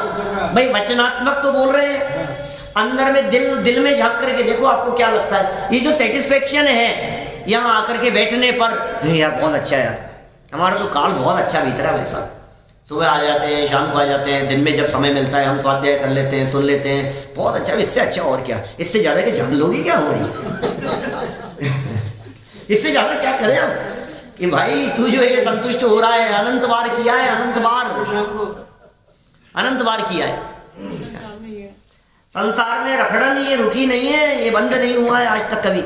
भाई, वचनात्मक तो बोल रहे हैं, अंदर में दिल में झांक करके देखो आपको क्या लगता है। ये जो सेटिस्फेक्शन है यहाँ आकर के बैठने पर, यार बहुत अच्छा है यार, हमारा तो काल बहुत अच्छा बीत रहा है वैसा, सुबह आ जाते हैं, शाम को आ जाते हैं, दिन में जब समय मिलता है हम स्वाध्याय कर लेते हैं, सुन लेते हैं। बहुत अच्छा, इससे अच्छा और क्या, इससे ज़्यादा कि जान लोगे क्या हमारी इससे ज़्यादा क्या करें हम कि भाई तू जो है संतुष्ट हो रहा है, अनंत बार किया है, अनंत बार किया है। संसार में रखड़न ये रुकी नहीं है, ये बंद नहीं हुआ है आज तक कभी।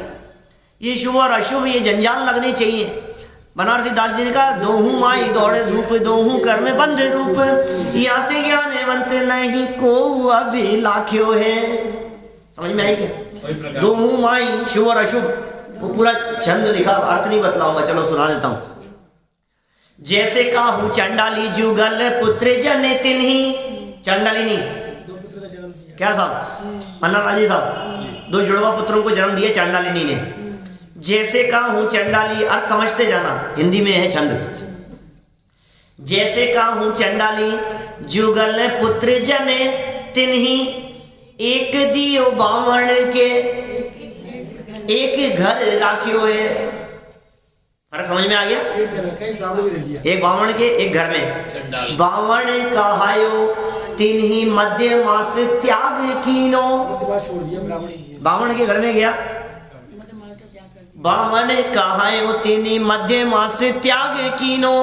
ये शुभ और अशुभ ये जंजाल लगने चाहिए। बनारसी दास जी ने कहा, दोहू माई दौड़े धूप, दोहू कर में बंद रूप, याते ज्ञानवंत नहीं को अभी लाख्यो है। समझ में आई क्या? दोहू माई शुभ और अशुभ, वो पूरा छंद लिखा, अर्थ नहीं बतलाऊंगा, चलो सुना देता हूं। जैसे काहू चंडाली जुगल पुत्र जने तिन्ही, चंडाली नहीं, क्या साहब, पन्ना जी साहब, 2 जुड़वा पुत्रों को जन्म दिया चांडालिनी ने। जैसे कहूं चंडाली, अर्थ समझते जाना, हिंदी में है छंद। जैसे कहूं चंडाली जुगल पुत्र जने तिन्ही, एक दियो बावण के एक घर राखियो है। अर्थ समझ में आ गया? एक बावण के एक घर में, बावण कहायो तिन्ही मध्य मास त्याग कीनो। बावण के घर में गया, बामन कहायो तिन्ही मध्य मास त्याग कीनो,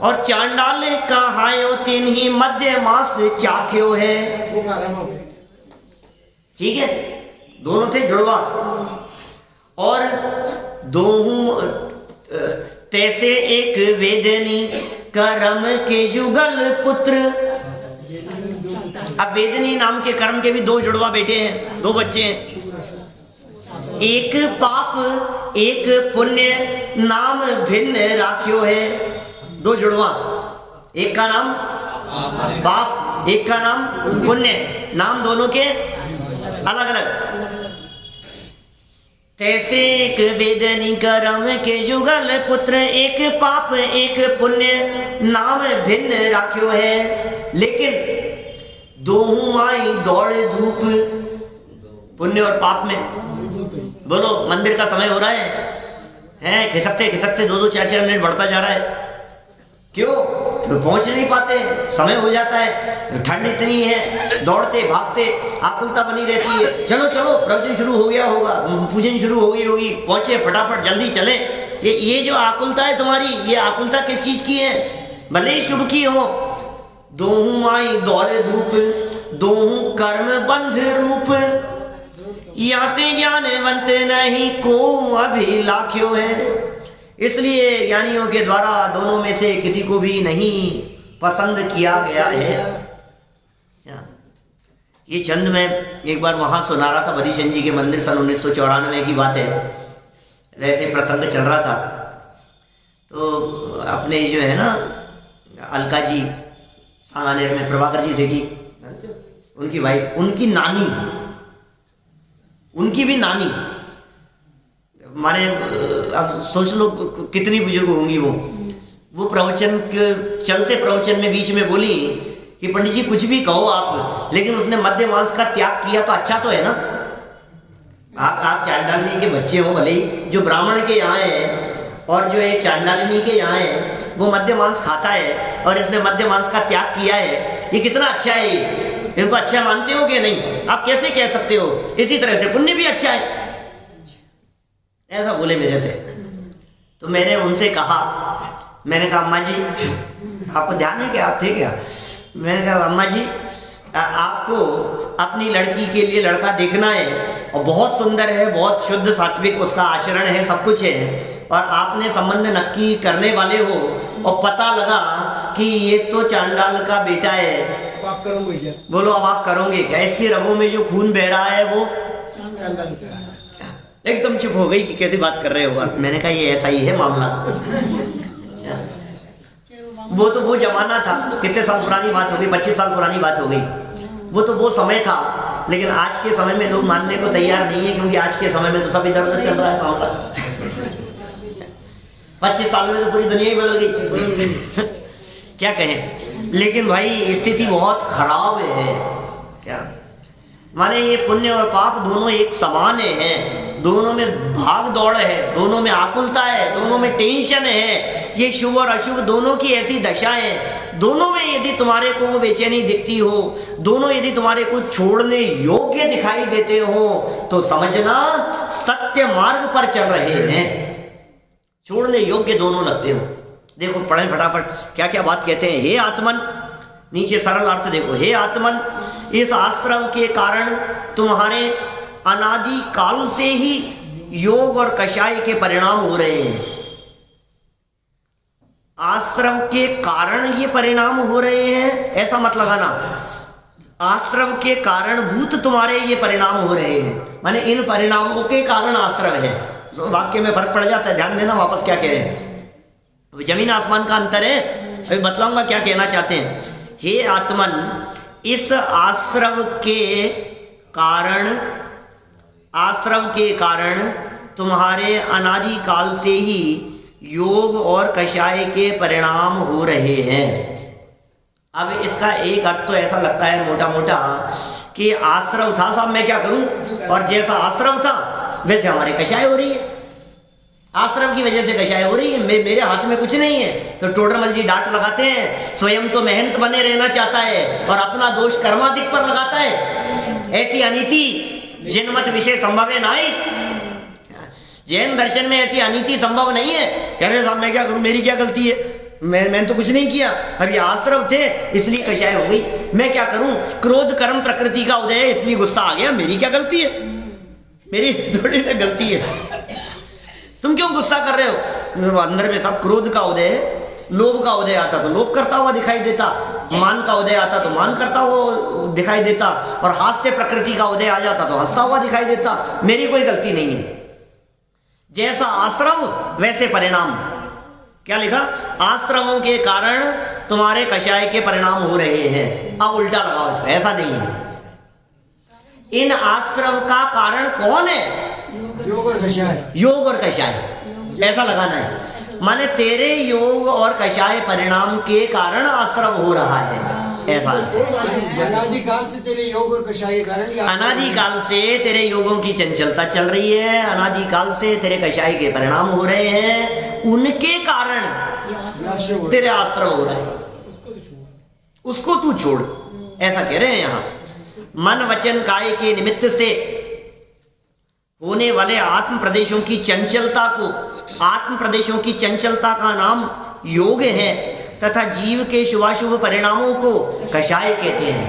और चांडाल कहायो तिन्ही मध्य मास चाख्यो है। ठीक है, दोनों थे जुड़वा। और दोहू तैसे एक वेदनी कर्म के जुगल पुत्र। अब वेदनी नाम के कर्म के भी 2 जुड़वा बेटे हैं, 2 बच्चे हैं। एक पाप एक पुण्य नाम भिन्न राख्यो है। 2 जुड़वा, एक का नाम पाप, एक का नाम पुण्य, नाम दोनों के अलग अलग। तैसे एक वेदनी कर्म के जुगल पुत्र, एक पाप एक पुण्य नाम भिन्न राख्यो है। लेकिन दोहू आई दौड़ धूप, पुण्य और पाप में। बोलो, मंदिर का समय हो रहा है, खिसकते खिसकते 2-2 4-4 मिनट बढ़ता जा रहा है। क्यों? तो पहुंच नहीं पाते, समय हो जाता है, ठंड इतनी है, दौड़ते भागते आकुलता बनी रहती है। चलो चलो, प्रवचन शुरू हो गया होगा, पूजन शुरू हो गई होगी, पहुंचे फटाफट, जल्दी चले। ये जो आकुलता है तुम्हारी, ये आकुलता किस चीज की है? भले ही शुभ की हो। दोहू आई दौड़े धूप, दोहू कर्म बंध रूप, याते ज्ञानवंत नहीं को अभी लाख्यो है। इसलिए ज्ञानियों के द्वारा दोनों में से किसी को भी नहीं पसंद किया गया है। ये चंद में एक बार वहां सुना रहा था, बदीचंद जी के मंदिर, सन 1994 की बात है। वैसे प्रसंग चल रहा था, तो अपने जो है ना अलका जी सांगानेर में, प्रभाकर जी सेठी, उनकी वाइफ, उनकी नानी, उनकी भी नानी, माने अब सोच लो कितनी बुजुर्ग होंगी वो प्रवचन के चलते प्रवचन में बीच में बोली कि पंडित जी कुछ भी कहो आप, लेकिन उसने मध्य मांस का त्याग किया तो अच्छा तो है ना। आप चांडालिनी के बच्चे हो, भले ही जो ब्राह्मण के यहाँ है और जो एक चांडालिनी के यहाँ है वो मध्य मांस खाता है, और इसने मध्य मांस का त्याग किया है। ये कितना अच्छा है, इनको अच्छा मानते हो कि नहीं? आप कैसे कह सकते हो? इसी तरह से पुण्य भी अच्छा है, ऐसा बोले मेरे से। तो मैंने उनसे कहा, मैंने कहा अम्मा जी, आपको ध्यान है कि आप थे क्या? मैंने कहा अम्मा जी, आपको अपनी लड़की के लिए लड़का देखना है, और बहुत सुंदर है, बहुत शुद्ध सात्विक उसका आचरण है, सब कुछ है, और आपने संबंध नक्की करने वाले हो, और पता लगा कि ये तो चांडाल का बेटा है, अब आप करोगे क्या? बोलो अब आप करोगे क्या? इसकी रगों में जो खून बह रहा है वो चांडाल का। एकदम चुप हो गई कि कैसी बात कर रहे हो आप। मैंने कहा ये ऐसा ही है मामला। वो तो वो जमाना था, कितने साल पुरानी बात हो गई, 25 साल पुरानी बात हो गई। वो तो वो समय था, लेकिन आज के समय में लोग मानने को तैयार नहीं है, क्योंकि आज के समय में तो सब इधर उधर चल रहा है मामला। 25 साल में तो पूरी दुनिया ही बदल गई। क्या कहें, लेकिन भाई स्थिति बहुत खराब है। क्या माने ये पुण्य और पाप दोनों एक समान हैं, दोनों में भाग दौड़ है, दोनों में आकुलता है, दोनों में टेंशन है। ये शुभ और अशुभ दोनों की ऐसी दशा है। दोनों में यदि तुम्हारे को बेचैनी दिखती हो, दोनों यदि तुम्हारे को छोड़ने योग्य दिखाई देते हो, तो समझना सत्य मार्ग पर चल रहे हैं। छोड़ने योग्य दोनों लगते हो। देखो पढ़ें फटाफट, क्या क्या बात कहते हैं। हे आत्मन, नीचे सरल अर्थ देखो। हे आत्मन, इस आश्रम के कारण तुम्हारे अनादि काल से ही योग और कषाय के परिणाम हो रहे हैं। आश्रम के कारण ये परिणाम हो रहे हैं ऐसा मत लगाना। आश्रम के कारणभूत तुम्हारे ये परिणाम हो रहे हैं, माने इन परिणामों के कारण आश्रम है। तो वाक्य में फर्क पड़ जाता है, ध्यान देना वापस क्या कह रहे हैं। जमीन आसमान का अंतर है, अभी बतलाऊंगा क्या कहना चाहते हैं। हे आत्मन, इस आश्रम के कारण तुम्हारे अनादि काल से ही योग और कषाय के परिणाम हो रहे हैं। अब इसका एक अर्थ तो ऐसा लगता है मोटा मोटा कि आश्रम था साहब, मैं क्या करूं, और जैसा आश्रम था वैसे हमारी कषाय हो रही है। आश्रम की वजह से कषाय हो रही है, मेरे हाथ में कुछ नहीं है। तो टोडरमल जी डांट लगाते हैं, स्वयं तो मेहनत बने रहना चाहता है और अपना दोष कर्माधिक पर लगाता है। ऐसी अनीति जिनमत विषय संभव है नाई। जैन दर्शन में ऐसी अनीति संभव नहीं है। कह रहे साहब मैं क्या करूं, मेरी क्या गलती है, मैंने तो कुछ नहीं किया, अब ये आश्रम थे इसलिए कषाय हो गई, मैं क्या करूं। क्रोध कर्म प्रकृति का उदय है इसलिए गुस्सा आ गया, मेरी क्या गलती है, मेरी थोड़ी ना गलती है। तुम क्यों गुस्सा कर रहे हो। अंदर में सब क्रोध का उदय है। लोभ का उदय आता तो लोभ करता हुआ दिखाई देता, मान का उदय आता तो मान करता हुआ दिखाई देता, और हास्य प्रकृति का उदय आ जाता तो हंसता हुआ दिखाई देता। मेरी कोई गलती नहीं है। जैसा आश्रम वैसे परिणाम। क्या लिखा, आश्रमों के कारण तुम्हारे कषाय के परिणाम हो रहे हैं। अब उल्टा लगाओ इसका, ऐसा नहीं है। इन आश्रम का कारण कौन है, योग और कषाय। योग और कषाय, ऐसा लगाना है। माने तेरे योग और कषाय परिणाम के कारण आश्रम हो रहा है, ऐसा। अनादिकाल से तेरे योग और कषाय के कारण, अनादिकाल से तेरे योगों की चंचलता चल रही है, अनादिकाल से तेरे कषाय के परिणाम हो रहे हैं, उनके कारण तेरे आश्रम हो रहे हैं, उसको तू छोड़, ऐसा कह रहे हैं यहाँ। मन वचन काय के निमित्त से होने वाले आत्म प्रदेशों की चंचलता को, आत्म प्रदेशों की चंचलता का नाम योग है, तथा जीव के शुभाशुभ परिणामों को कषाय कहते हैं।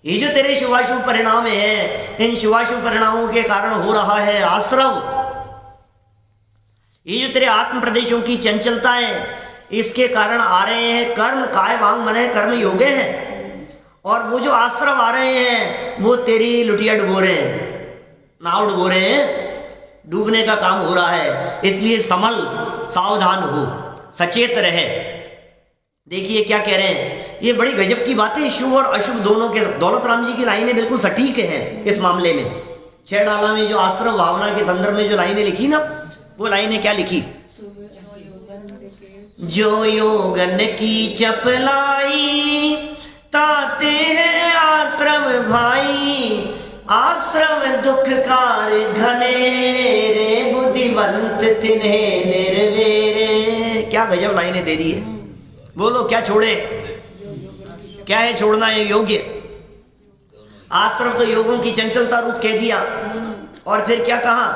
ये जो तेरे शुभाशुभ परिणाम है, इन शुभाशुभ परिणामों के कारण हो रहा है आश्रव। ये जो तेरे आत्म प्रदेशों की चंचलता है, इसके कारण आ रहे हैं कर्म, काय वांग मन कर्म योगे हैं। और वो जो आश्रव आ रहे हैं वो तेरी लुटिया डुबो रहे हैं, नाव डुबो रहे हैं, डूबने का काम हो रहा है। इसलिए समल, सावधान हो, सचेत रहे। देखिए क्या कह रहे हैं, ये बड़ी गजब की बात है। शुभ और अशुभ दोनों के, दौलत राम जी की लाइनें बिल्कुल सटीक हैं इस मामले में। 6 डाला में जो आश्रम भावना के संदर्भ में जो लाइनें लिखी ना, वो लाइनें क्या लिखी, जो योगन की चपलाई ताते हैं आश्रम भाई, आश्रम दुखकार घने रे, बुद्धिवंत तिन्हें निर्वेरे। क्या गजब लाइनें दे दी है। बोलो क्या छोड़े, क्या है छोड़ना है योग्य। आश्रम तो योगों की चंचलता रूप कह दिया, और फिर क्या कहा,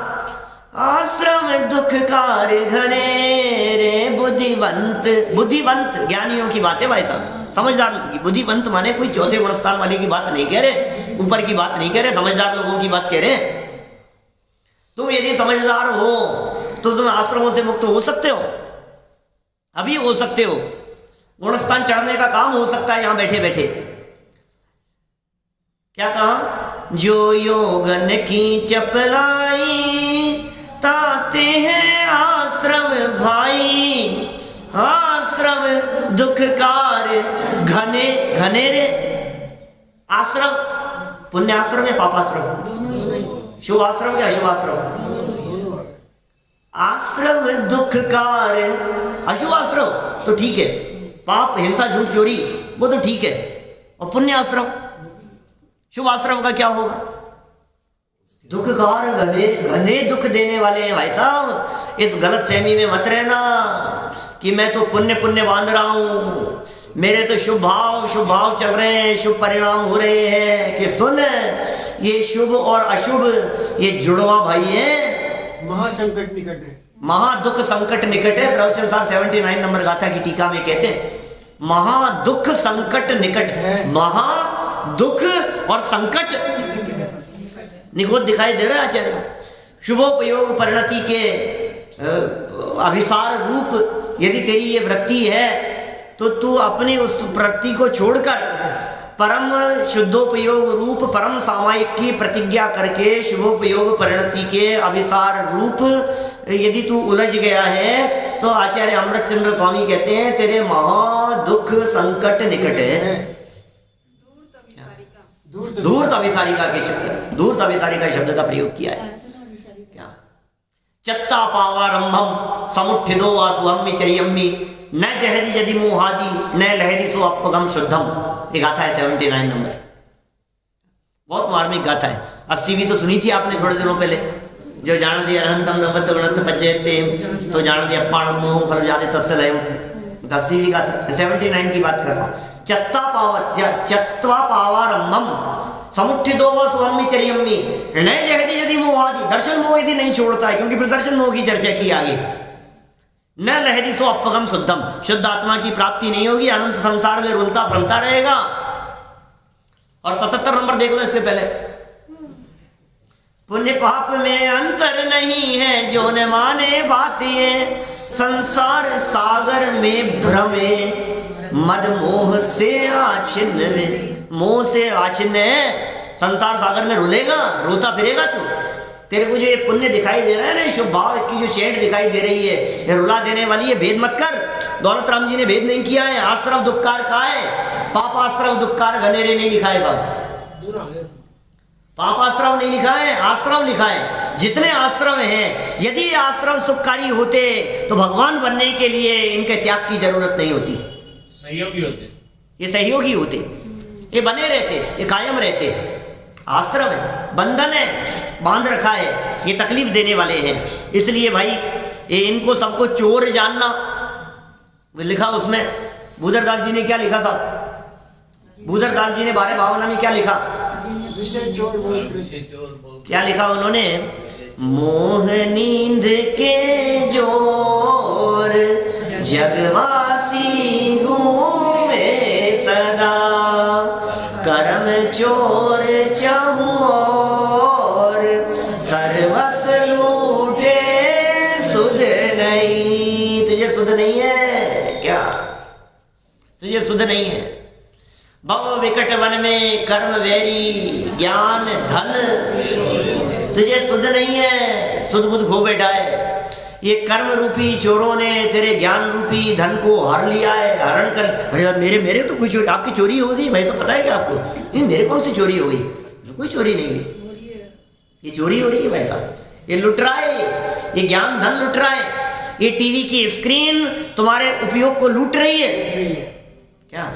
आश्रम दुखकार घने रे, बुद्धिवंत। बुद्धिवंत ज्ञानियों की बात है भाई साहब, समझदार लोगों की। बुद्धिवंत माने कोई चौथे गुण स्थान वाले की बात नहीं कह रहे, ऊपर की बात नहीं कह रहे, समझदार लोगों की बात कह रहे हैं। तुम यदि समझदार हो तो तुम आश्रमों से मुक्त हो सकते हो, अभी हो सकते हो। गुणस्थान चढ़ने का काम हो सकता है यहां बैठे बैठे। क्या कहा, जो योगन की चपलाई ताते हैं आश्रम भाई, आश्रम दुखकार घने घने रे। आश्रम पुण्य आश्रम है पापाश्रम, शुभ आश्रम या अशुभ आश्रम। आश्रम दुखकार, अशुभ आश्रम तो ठीक है, पाप हिंसा झूठ चोरी वो तो ठीक है, और पुण्य आश्रम शुभ आश्रम का क्या होगा? दुखकार घने घने दुख देने वाले हैं भाई साहब। इस गलत फहमी में मत रहना कि मैं तो पुण्य पुण्य बांध रहा हूं, मेरे तो शुभ भाव चल रहे हैं, शुभ परिणाम हो रहे हैं। कि सुन, ये शुभ और अशुभ ये जुड़वा भाई है। महासंकट निकट है, महादुख संकट निकट है। प्रवचन सार 79 नंबर गाथा की टीका में कहते हैं महादुख संकट निकट है। महादुख और संकट निगोद दिखाई दे रहा है आचार्य। शुभोपयोग परिणति के अभिसार रूप यदि तेरी ये वृत्ति है तो तू अपनी उस वृत्ति को छोड़कर परम शुद्धोपयोग रूप परम सामायिक की प्रतिज्ञा करके शुभोपयोग परिणति के अभिसार रूप यदि तू उलझ गया है तो आचार्य अमृतचंद्र स्वामी कहते हैं तेरे महादुख संकट निकट है। धूर्त अभिसारिका के शब्द, धूर्त अभिसारिका शब्द का प्रयोग किया है। क्या चत्ता पावारंभम समुत्थितो वासुहम्मि चरियम्मि न जहरी यदि मोहादि न लहरी सो अपगम शुद्धम। ये गाथा है 79 नंबर, बहुत मार्मिक गाथा है। 80 भी तो सुनी थी आपने थोड़े दिनों पहले, जो जान दिया अनंतम नवत गणत पज्जयते सो जान दिया अप्पाण मोह फल जाने तस्सलयम। 80 भी गाथा 79 की बात कर रहा हूं। चत्वा पावारंभम समुत्थितो वासुहम्मि चरियम्मि न जहरी यदि मोहादि। दर्शन मोह यदि नहीं छोड़ता है, क्योंकि फिर दर्शन मोह की चर्चा की आगे। न लहरी सो अपगम शुद्धम, शुद्ध आत्मा की प्राप्ति नहीं होगी, अनंत संसार में रुलता भ्रमता रहेगा। और 77 नंबर देख लो इससे पहले, पुण्य पाप में अंतर नहीं है जो न माने बात ये, संसार सागर में भ्रमे मद मोह से आच्छिन्न। मोह से आच्छिन्न है, संसार सागर में रुलेगा, रोता फिरेगा तू। तेरे को जो ये पुण्य दिखाई दे रहा है ना, शुभ भाव, इसकी जो शेड दिखाई दे रही है, ये रुला देने वाली है। भेद मत कर। दौलत राम जी ने भेद नहीं किया है। आश्रव दुखकार का है, पाप आश्रव दुखकार घनेरे नहीं लिखा है बात। पाप आश्रव नहीं लिखा है, आश्रव लिखा है। जितने आश्रव हैं, यदि ये आश्रव सुखकारी होते तो भगवान बनने के लिए इनके त्याग की जरूरत नहीं होती। सहयोगी होते, ये सहयोगी होते, ये बने रहते, ये कायम रहते। आश्रम है, बंधन है, बांध रखा है, ये तकलीफ देने वाले हैं। इसलिए भाई ये इनको सबको चोर जानना। लिखा उसमें भूधरदास जी ने क्या लिखा साहब? भूधरदास जी ने 12 भावना में क्या लिखा? विषय चोर बोल, क्या लिखा उन्होंने? मोह नींद के जोर जगवासी घूमे सदा, कर्म चोर चहुओर सर्वस लूटे सुध नहीं। तुझे सुध नहीं है क्या? तुझे सुध नहीं है। भव विकट वन में कर्म वैरी ज्ञान धन, तुझे सुध नहीं है, सुध बुध खो बैठा है। ये कर्म रूपी चोरों ने तेरे ज्ञान रूपी धन को हर लिया है, हरण कर। अरे मेरे तो कोई चोरी, आपकी चोरी हो गई भाई साहब, पता है क्या आपको? नहीं, मेरे कौन सी चोरी हो गई? कोई चोरी नहीं है, ये चोरी हो रही है भाई साहब। ये लुट रहा है, ये ज्ञान धन लुट रहा है। ये टीवी की स्क्रीन तुम्हारे उपयोग को लूट रही है। क्या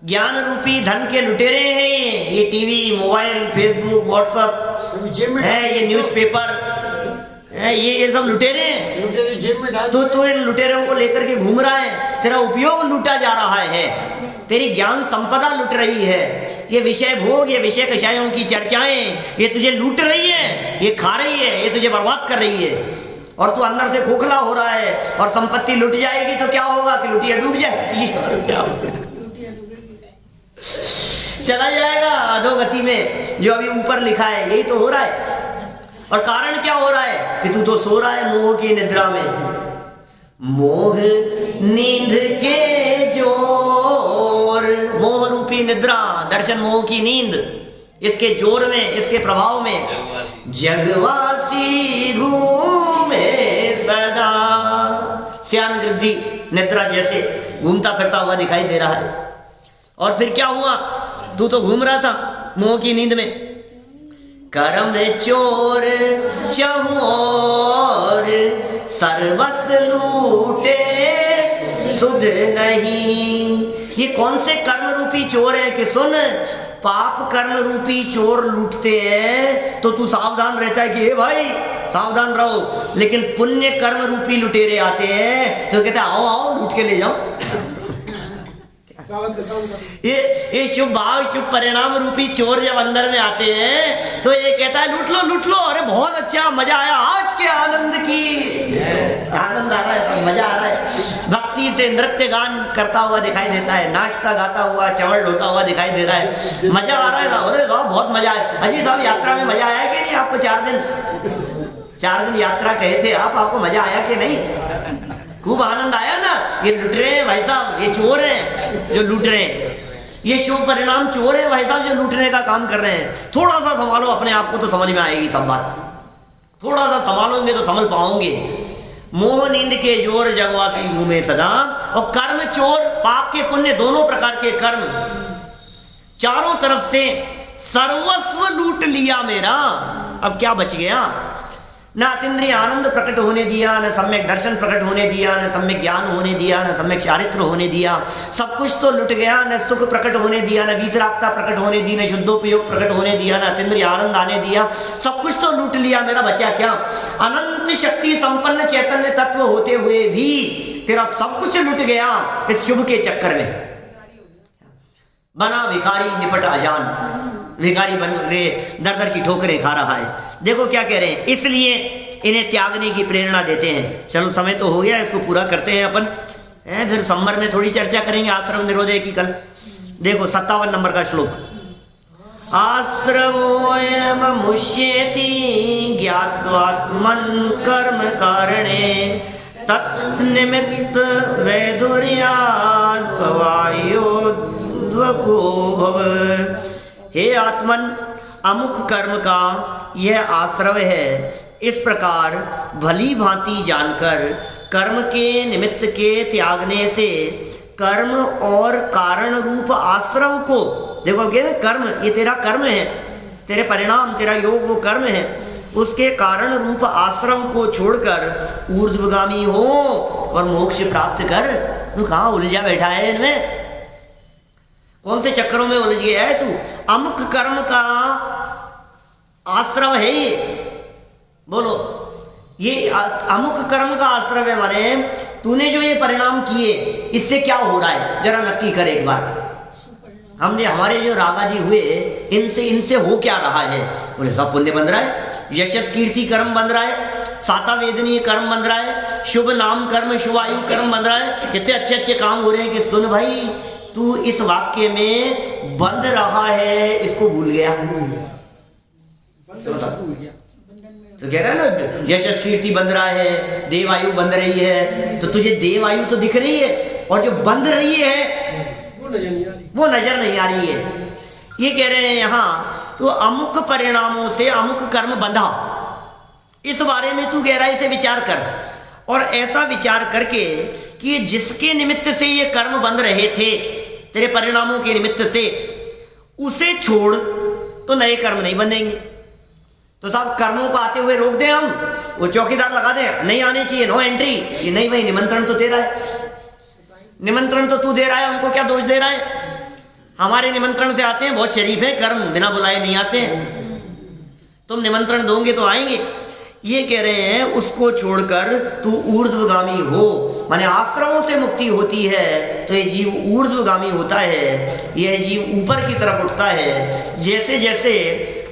ज्ञान रूपी धन के लुटेरे हैं ये टीवी, मोबाइल, फेसबुक, व्हाट्सएप है, ये न्यूज़पेपर है, ये सब लुटेरे हैं। लुटेरे जेब में डाल। तो इन लुटेरों को लेकर के घूम रहा है, तेरा उपयोग लूटा जा रहा है, तेरी ज्ञान संपदा लुट रही है। ये विषय भोग, ये विषय कषायों की चर्चाएं, ये तुझे लूट रही है, ये खा रही है, ये तुझे बर्बाद कर रही है। और तू अंदर से खोखला हो रहा है। और संपत्ति लुट जाएगी तो क्या होगा? कि लुटिया डूब जाएगी। क्या होगा? चला जाएगा अधोगति में, जो अभी ऊपर लिखा है। यही तो हो रहा है। और कारण क्या हो रहा है? कि तू तो सो रहा है मोह की निद्रा में। मोह नींद के जोर, मोह रूपी निद्रा, दर्शन मोह की नींद, इसके जोर में, इसके प्रभाव में जगवासी घूमे सदा। श्याम गिद्धि निद्रा जैसे घूमता फिरता हुआ दिखाई दे रहा है। और फिर क्या हुआ? तू तो घूम रहा था मोह की नींद में। कर्म चोर चहुओर सर्वस लूटे सुध नहीं। ये कौन से कर्म रूपी चोर है? कि सुन, पाप कर्म रूपी चोर लूटते हैं तो तू सावधान रहता है कि हे भाई सावधान रहो, लेकिन पुण्य कर्म रूपी लुटेरे आते हैं तो कहते हैं आओ आओ लूट के ले जाओ। ये शुभ भाव शुभ परिणाम रूपी चोर जब अंदर में आते हैं तो ये कहता है लूट लो, अरे बहुत अच्छा मजा आया, आज के आनंद की आनंद आ रहा है, मजा आ रहा है। भक्ति से नृत्य गान करता हुआ दिखाई देता है, नाचता गाता हुआ चवड़ ढोता हुआ दिखाई दे रहा है, मजा आ रहा है ना, अरे वाह बहुत मजा आया। अजी साहब यात्रा में मजा आया कि नहीं आपको? 4 दिन यात्रा कहे थे आप, आपको मजा आया कि नहीं? खूब आनंद आया ना? ये लूट रहे हैं भाई साहब, ये चोर हैं जो लूट रहे हैं, ये शुभ परिणाम चोर है भाई साहब जो लूटने का काम कर रहे हैं। थोड़ा सा संभालो अपने आप को तो समझ में आएगी सब बात, थोड़ा सा संभालोगे तो समझ पाओगे। मोह नींद के जोर जगवासी घूमे सदा, और कर्म चोर पाप के पुण्य दोनों प्रकार के कर्म चारों तरफ से सर्वस्व लूट लिया मेरा, अब क्या बच गया? न अतीन्द्रिय आनंद प्रकट होने दिया, न सम्यक दर्शन प्रकट होने दिया, न सम्यक ज्ञान होने दिया, न सम्यक चारित्र होने दिया, सब कुछ तो लुट गया। न सुख प्रकट होने दिया, न वीतरागता प्रकट होने दी, न शुद्धोपयोग प्रकट होने दिया, न अतीन्द्रिय आनंद आने दिया, सब कुछ तो लूट लिया मेरा, बचा क्या? अनंत शक्ति संपन्न चैतन्य तत्व होते हुए भी तेरा सब कुछ लुट गया इस शुभ के चक्कर में। बना भिखारी निपट अजान, भिखारी बन के दर दर की ठोकरें खा रहा है। देखो क्या कह रहे हैं, इसलिए इन्हें त्यागने की प्रेरणा देते हैं। चलो समय तो हो गया, इसको पूरा करते हैं अपन, फिर समर में थोड़ी चर्चा करेंगे आश्रम निरोधे की कल। देखो 57 नंबर का श्लोक, आश्रवोऽयं मुह्येति ज्ञात्वात्मन् कर्म कारणे तन्निमित्त वैदुर्यात् भवायोद्वको भव। हे आत्मन, अमुक कर्म का यह आश्रव है, इस प्रकार भली भांति जानकर कर्म के निमित्त के त्यागने से कर्म और कारण रूप आश्रव को, देखो क्या कर्म, ये तेरा कर्म है, तेरे परिणाम, तेरा योग वो कर्म है, उसके कारण रूप आश्रव को छोड़कर ऊर्ध्वगामी हो और मोक्ष प्राप्त कर। तू कहाँ उलझा बैठा है इनमें, कौन से चक्करों में उलझ गया है तू? अमुक कर्म का आश्रव है ये, बोलो ये अमुक कर्म का आश्रव है, माने तूने जो ये परिणाम किए इससे क्या हो रहा है जरा नक्की कर एक बार। हमने हमारे जो रागा जी हुए इनसे हो क्या रहा है? बोले सब पुण्य बन रहा है, यशस कीर्ति कर्म बन रहा है, साता वेदनीय कर्म बन रहा है, शुभ नाम कर्म शुभ आयु कर्म बन रहा है, कितने अच्छे अच्छे काम हो रहे हैं। कि सुन भाई, तू इस वाक्य में बंध रहा है, इसको भूल गया। तो कह रहा है ना, यशस कीर्ति बंध रहा है, देवायु बंध रही है, तो तुझे देवायु तो दिख रही है और जो बंध रही है वो नजर नहीं आ रही है। ये कह रहे हैं यहाँ, तो अमुक परिणामों से अमुक कर्म बंधा, इस बारे में तू गहराई से विचार कर, और ऐसा विचार करके कि जिसके निमित्त से ये कर्म बंध रहे थे, तेरे परिणामों के निमित्त से, उसे छोड़ तो नए कर्म नहीं बनेंगे। तो साहब कर्मों को आते हुए रोक दें हम, वो चौकीदार लगा दें, नहीं आने चाहिए, नो एंट्री। ये नहीं भाई, निमंत्रण तो तेरा है, निमंत्रण तो तू दे रहा है, हमको क्या दोष दे रहा है? हमारे निमंत्रण से आते हैं, बहुत शरीफ है, कर्म बिना बुलाए नहीं आते हैं, तुम निमंत्रण दोगे तो आएंगे। ये कह रहे हैं उसको छोड़कर तू ऊर्ध्वगामी हो, माने आश्रमों से मुक्ति होती है तो ये जीव ऊर्ध्वगामी होता है, यह जीव ऊपर की तरफ उठता है। जैसे जैसे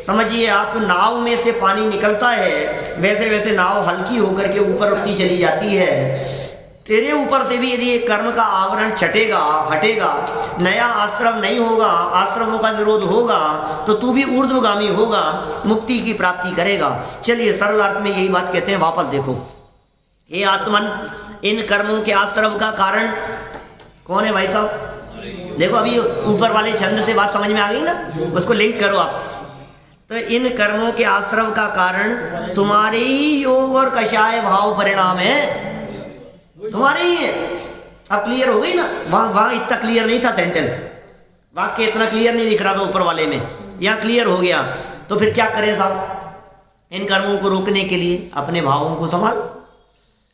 समझिए आप, नाव में से पानी निकलता है, वैसे वैसे नाव हल्की होकर के ऊपर उठती चली जाती है। तेरे ऊपर से भी यदि ये कर्म का आवरण छटेगा, हटेगा, नया आश्रम नहीं होगा, आश्रमों का विरोध होगा, तो तू भी ऊर्ध्वगामी होगा, मुक्ति की प्राप्ति करेगा। चलिए सरल अर्थ में यही बात कहते हैं। वापस देखो, हे आत्मन, इन कर्मों के आश्रम का कारण कौन है भाई साहब? देखो अभी ऊपर वाले छंद से बात समझ में आ गई ना, उसको लिंक करो आप। तो इन कर्मों के आश्रम का कारण तुम्हारे ही योग और कषाय भाव परिणाम है, तुम्हारे ही है। अब क्लियर हो गई ना? वहां इतना क्लियर नहीं था सेंटेंस, वाक्य इतना क्लियर नहीं दिख रहा था ऊपर वाले में, यहाँ क्लियर हो गया। तो फिर क्या करें साहब? इन कर्मों को रोकने के लिए अपने भावों को संभाल,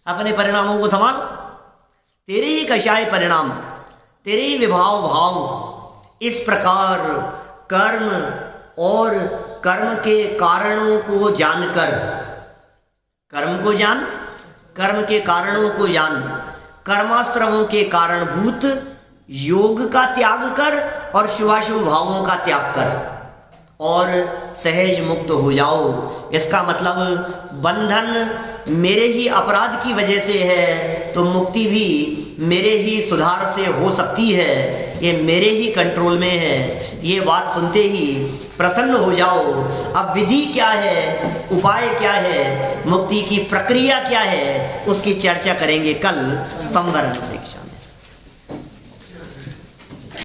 अपने परिणामों को संभाल। तेरे ही कषाय परिणाम, तेरे ही विभाव भाव इस प्रकार कर्म और कर्म के कारणों को जानकर, कर्म को जान, कर्म के कारणों को जान, कर्माश्रमों के कारणभूत योग का त्याग कर और शुभाशुभ भावों का त्याग कर और सहज मुक्त हो जाओ। इसका मतलब बंधन मेरे ही अपराध की वजह से है तो मुक्ति भी मेरे ही सुधार से हो सकती है, ये मेरे ही कंट्रोल में है। ये बात सुनते ही प्रसन्न हो जाओ। अब विधि क्या है, उपाय क्या है, मुक्ति की प्रक्रिया क्या है, उसकी चर्चा करेंगे कल संवरण परीक्षा में।